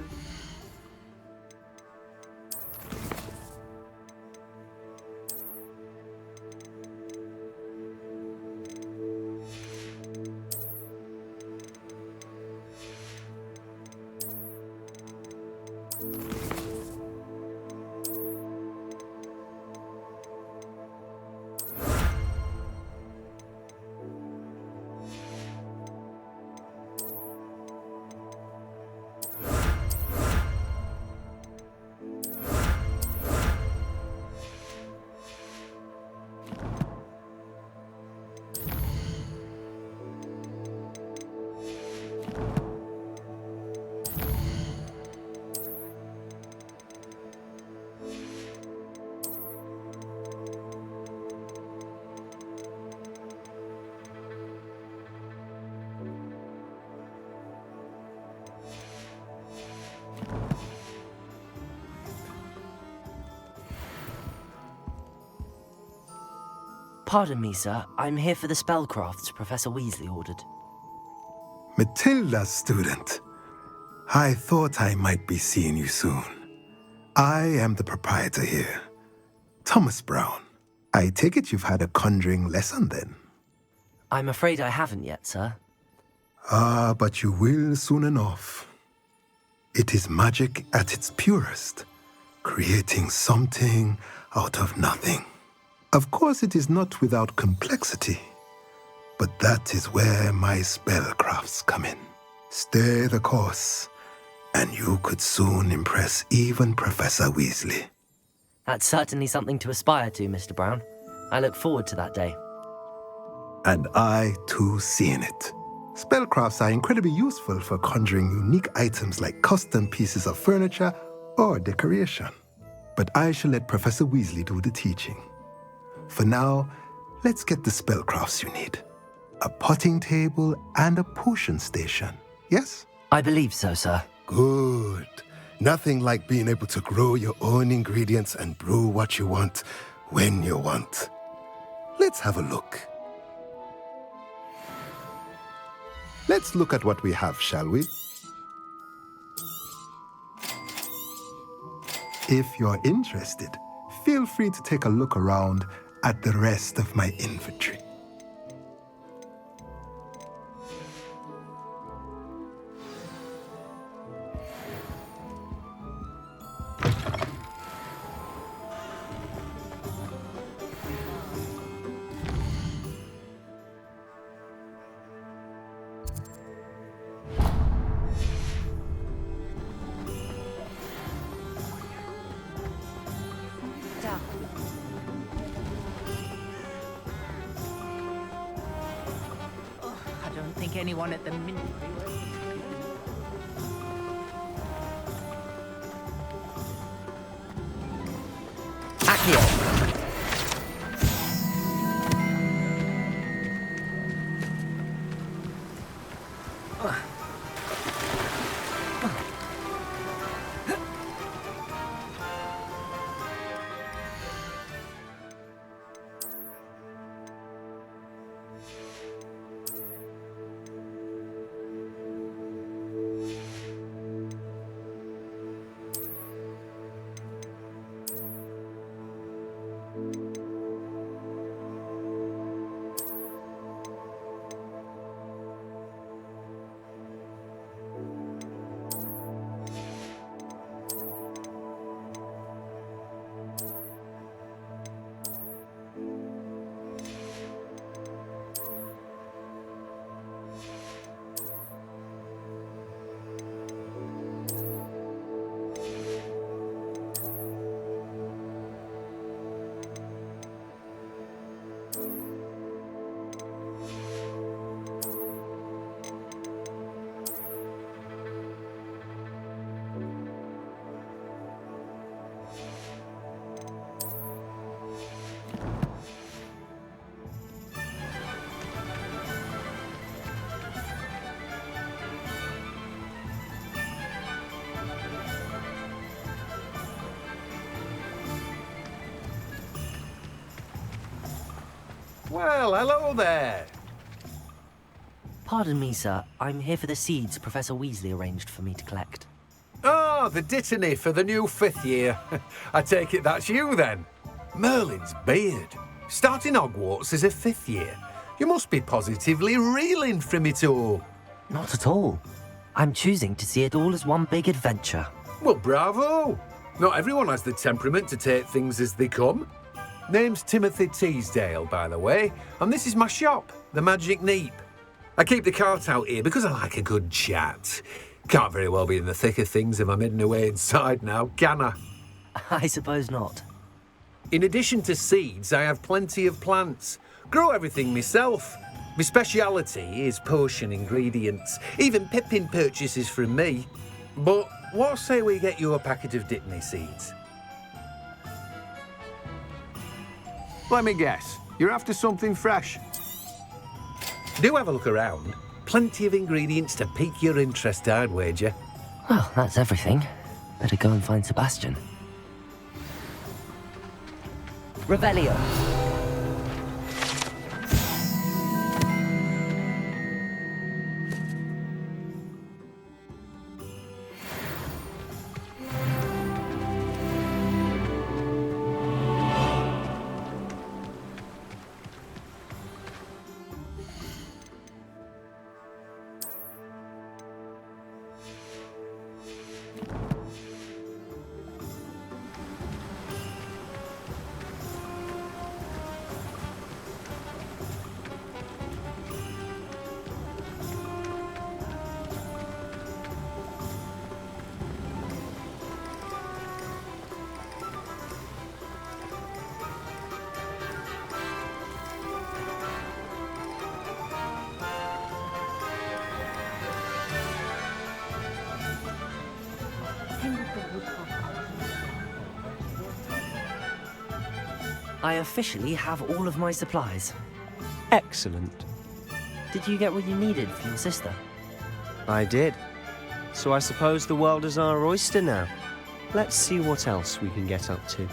Pardon me, sir. I'm here for the spellcrafts Professor Weasley ordered. Matilda, student. I thought I might be seeing you soon. I am the proprietor here, Thomas Brown. I take it you've had a conjuring lesson then? I'm afraid I haven't yet, sir. Ah, but you will soon enough. It is magic at its purest, creating something out of nothing. Of course, it is not without complexity, but that is where my spellcrafts come in. Stay the course, and you could soon impress even Professor Weasley. That's certainly something to aspire to, Mr. Brown. I look forward to that day. And I, too, see in it. Spellcrafts are incredibly useful for conjuring unique items like custom pieces of furniture or decoration. But I shall let Professor Weasley do the teaching. For now, let's get the spellcrafts you need. A potting table and a potion station, yes? I believe so, sir. Good. Nothing like being able to grow your own ingredients and brew what you want when you want. Let's have a look. Let's look at what we have, shall we? If you're interested, feel free to take a look around at the rest of my inventory. I don't think anyone at the minute. Well, hello there. Pardon me, sir. I'm here for the seeds Professor Weasley arranged for me to collect. Oh, the dittany for the new 5th year. I take it that's you, then. Merlin's beard. Starting Hogwarts as a 5th year. You must be positively reeling from it all. Not at all. I'm choosing to see it all as one big adventure. Well, bravo. Not everyone has the temperament to take things as they come. Name's Timothy Teasdale, by the way, and this is my shop, the Magic Neep. I keep the cart out here because I like a good chat. Can't very well be in the thick of things if I'm hidden away inside now, can I? I suppose not. In addition to seeds, I have plenty of plants. Grow everything myself. My speciality is potion ingredients. Even Pippin purchases from me. But what say we get you a packet of Dittany seeds? Let me guess. You're after something fresh. Do have a look around. Plenty of ingredients to pique your interest, I'd wager. Well, that's everything. Better go and find Sebastian. Revelio. I officially have all of my supplies. Excellent. Did you get what you needed for your sister? I did. So I suppose the world is our oyster now. Let's see what else we can get up to.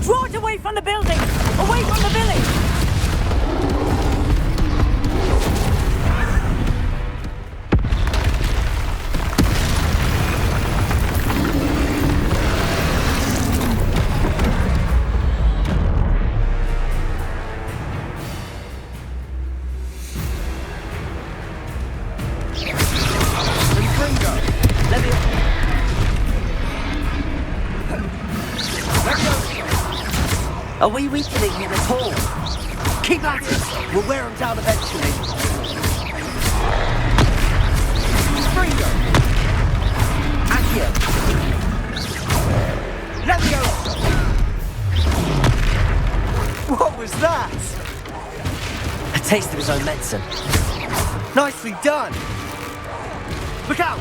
Draw it away from the building! Away from the village! Are we weakening him at all? Keep at it! We'll wear him down eventually. Springo! Accio! Leviosa! What was that? A taste of his own medicine. Nicely done! Look out!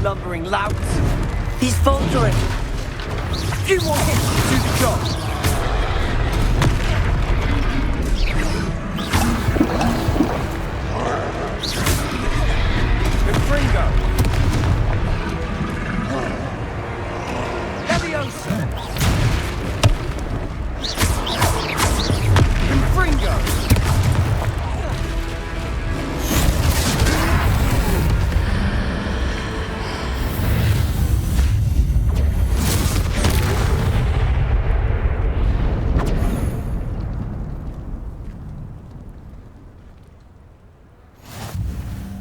Lumbering louts. He's faltering. A few more hits to do the job. Fringo. Leviosa. Fringo.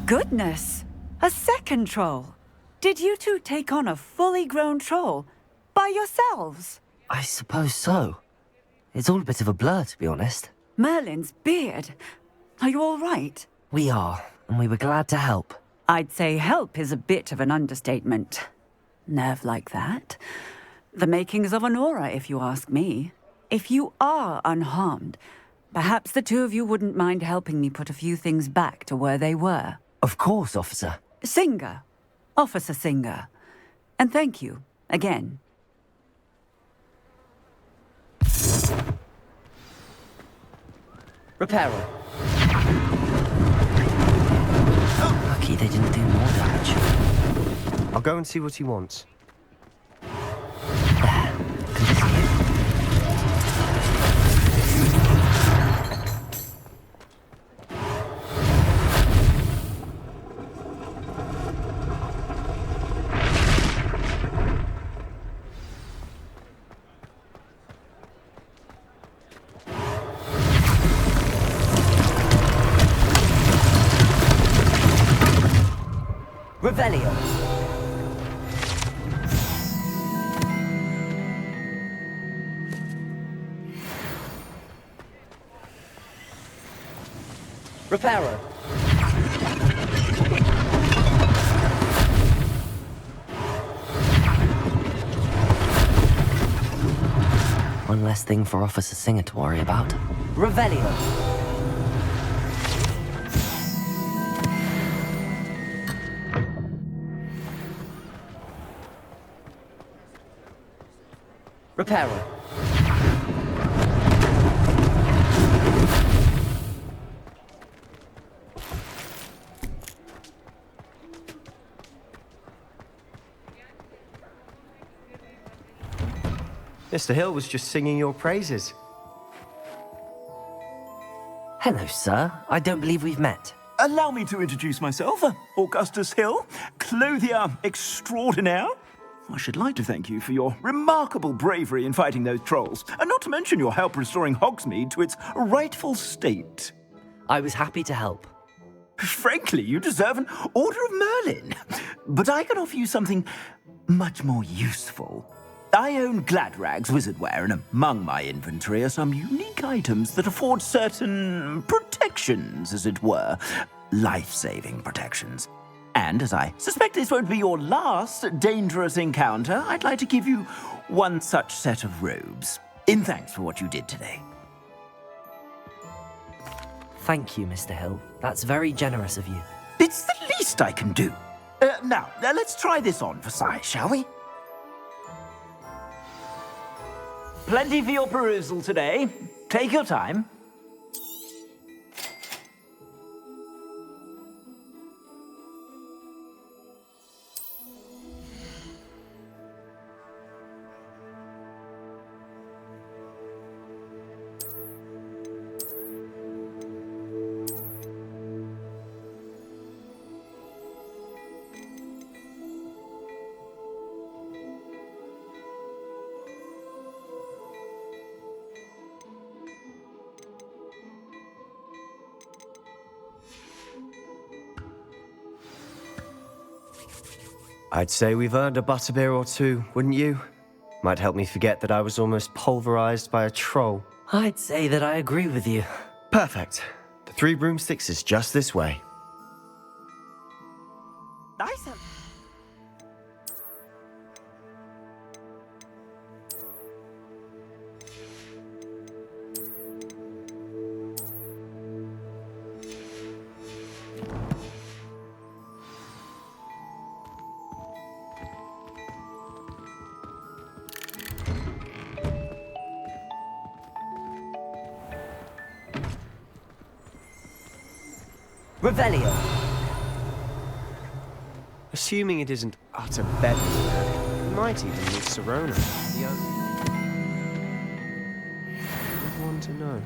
Goodness! A second troll! Did you two take on a fully grown troll? By yourselves? I suppose so. It's all a bit of a blur, to be honest. Merlin's beard. Are you all right? We are, and we were glad to help. I'd say help is a bit of an understatement. Nerve like that. The makings of an aura, if you ask me. If you are unharmed, perhaps the two of you wouldn't mind helping me put a few things back to where they were. Of course, officer. Singer. Officer Singer. And thank you, again. Reparo. Lucky they didn't do more damage. I'll go and see what he wants. Revelio. Reparo. One less thing for Officer Singer to worry about. Revelio. Reparo. Mr. Hill was just singing your praises. Hello, sir. I don't believe we've met. Allow me to introduce myself. Augustus Hill, clothier extraordinaire. I should like to thank you for your remarkable bravery in fighting those trolls, and not to mention your help restoring Hogsmeade to its rightful state. I was happy to help. Frankly, you deserve an Order of Merlin. But I can offer you something much more useful. I own Gladrag's wizardware, and among my inventory are some unique items that afford certain protections, as it were. Life-saving protections. And as I suspect this won't be your last dangerous encounter, I'd like to give you one such set of robes, in thanks for what you did today. Thank you, Mr. Hill. That's very generous of you. It's the least I can do. Now, let's try this on for size, shall we? Plenty for your perusal today. Take your time. I'd say we've earned a butterbeer or two, wouldn't you? Might help me forget that I was almost pulverized by a troll. I'd say that I agree with you. Perfect. The 3 broomsticks is just this way. Nice. Revelio. Assuming it isn't utter bedlam, we might even meet Sirona. The only one to know.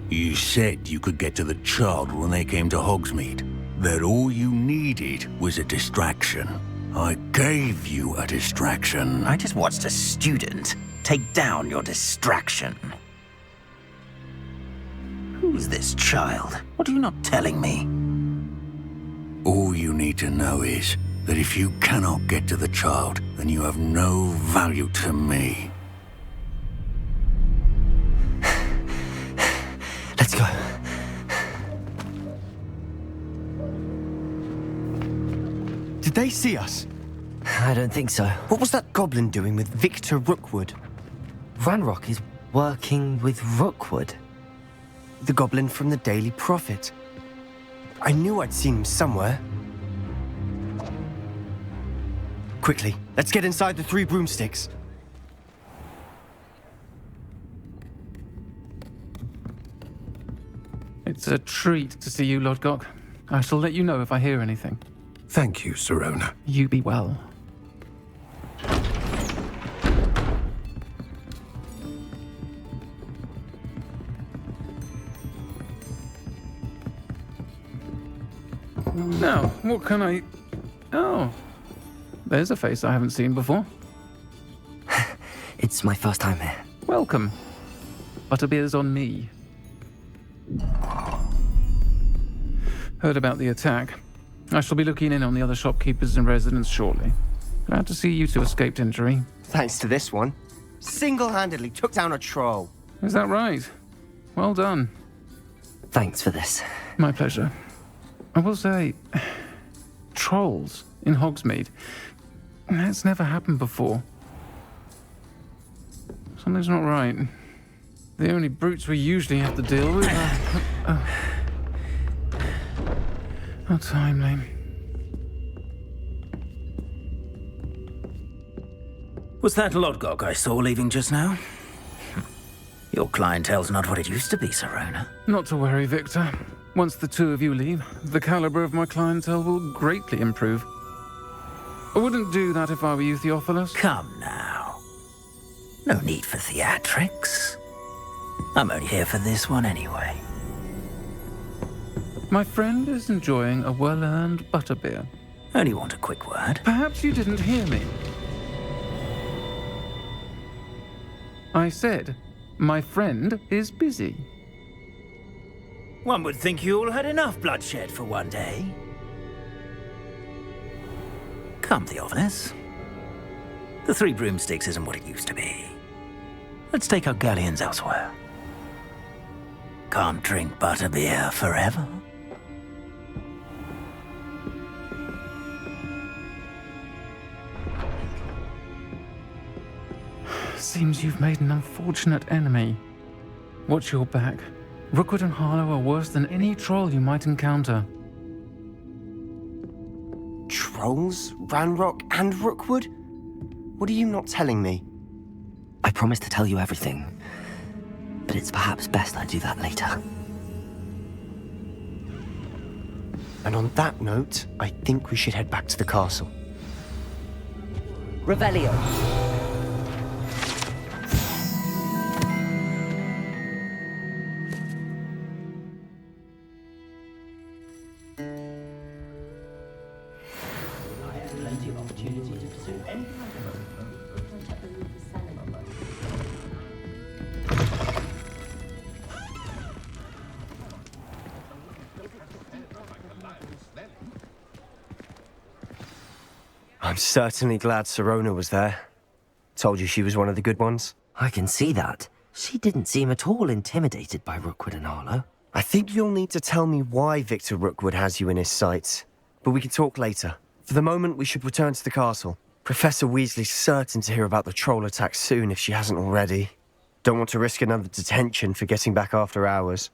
You said you could get to the child when they came to Hogsmeade. That all you needed was a distraction. I gave you a distraction. I just watched a student take down your distraction. Who's this child? What are you not telling me? All you need to know is that if you cannot get to the child, then you have no value to me. Let's go. Did they see us? I don't think so. What was that goblin doing with Victor Rookwood? Ranrock is working with Rookwood. The goblin from the Daily Prophet. I knew I'd seen him somewhere. Quickly, let's get inside the 3 broomsticks. It's a treat to see you, Lodgok. I shall let you know if I hear anything. Thank you, Sirona. You be well. Now, what can I... Oh, there's a face I haven't seen before. It's my first time here. Welcome. Butterbeer's on me. Heard about the attack. I shall be looking in on the other shopkeepers and residents shortly. Glad to see you two escaped injury. Thanks to this one. Single-handedly took down a troll. Is that right? Well done. Thanks for this. My pleasure. I will say, trolls in Hogsmeade. That's never happened before. Something's not right. The only brutes we usually have to deal with are... How timely. Was that Lodgok I saw leaving just now? Your clientele's not what it used to be, Sirona. Not to worry, Victor. Once the two of you leave, the caliber of my clientele will greatly improve. I wouldn't do that if I were you, Theophilus. Come now. No need for theatrics. I'm only here for this one anyway. My friend is enjoying a well-earned butterbeer. Only want a quick word. Perhaps you didn't hear me. I said, my friend is busy. One would think you all had enough bloodshed for one day. Come, Theophilus. The Three Broomsticks isn't what it used to be. Let's take our galleons elsewhere. Can't drink butterbeer forever. Seems you've made an unfortunate enemy. Watch your back. Rookwood and Harlow are worse than any troll you might encounter. Trolls? Ranrock and Rookwood? What are you not telling me? I promised to tell you everything, but it's perhaps best I do that later. And on that note, I think we should head back to the castle. Revelio. I'm certainly glad Sirona was there. Told you she was one of the good ones. I can see that. She didn't seem at all intimidated by Rookwood and Harlow. I think you'll need to tell me why Victor Rookwood has you in his sights. But we can talk later. For the moment, we should return to the castle. Professor Weasley's certain to hear about the troll attack soon if she hasn't already. Don't want to risk another detention for getting back after hours.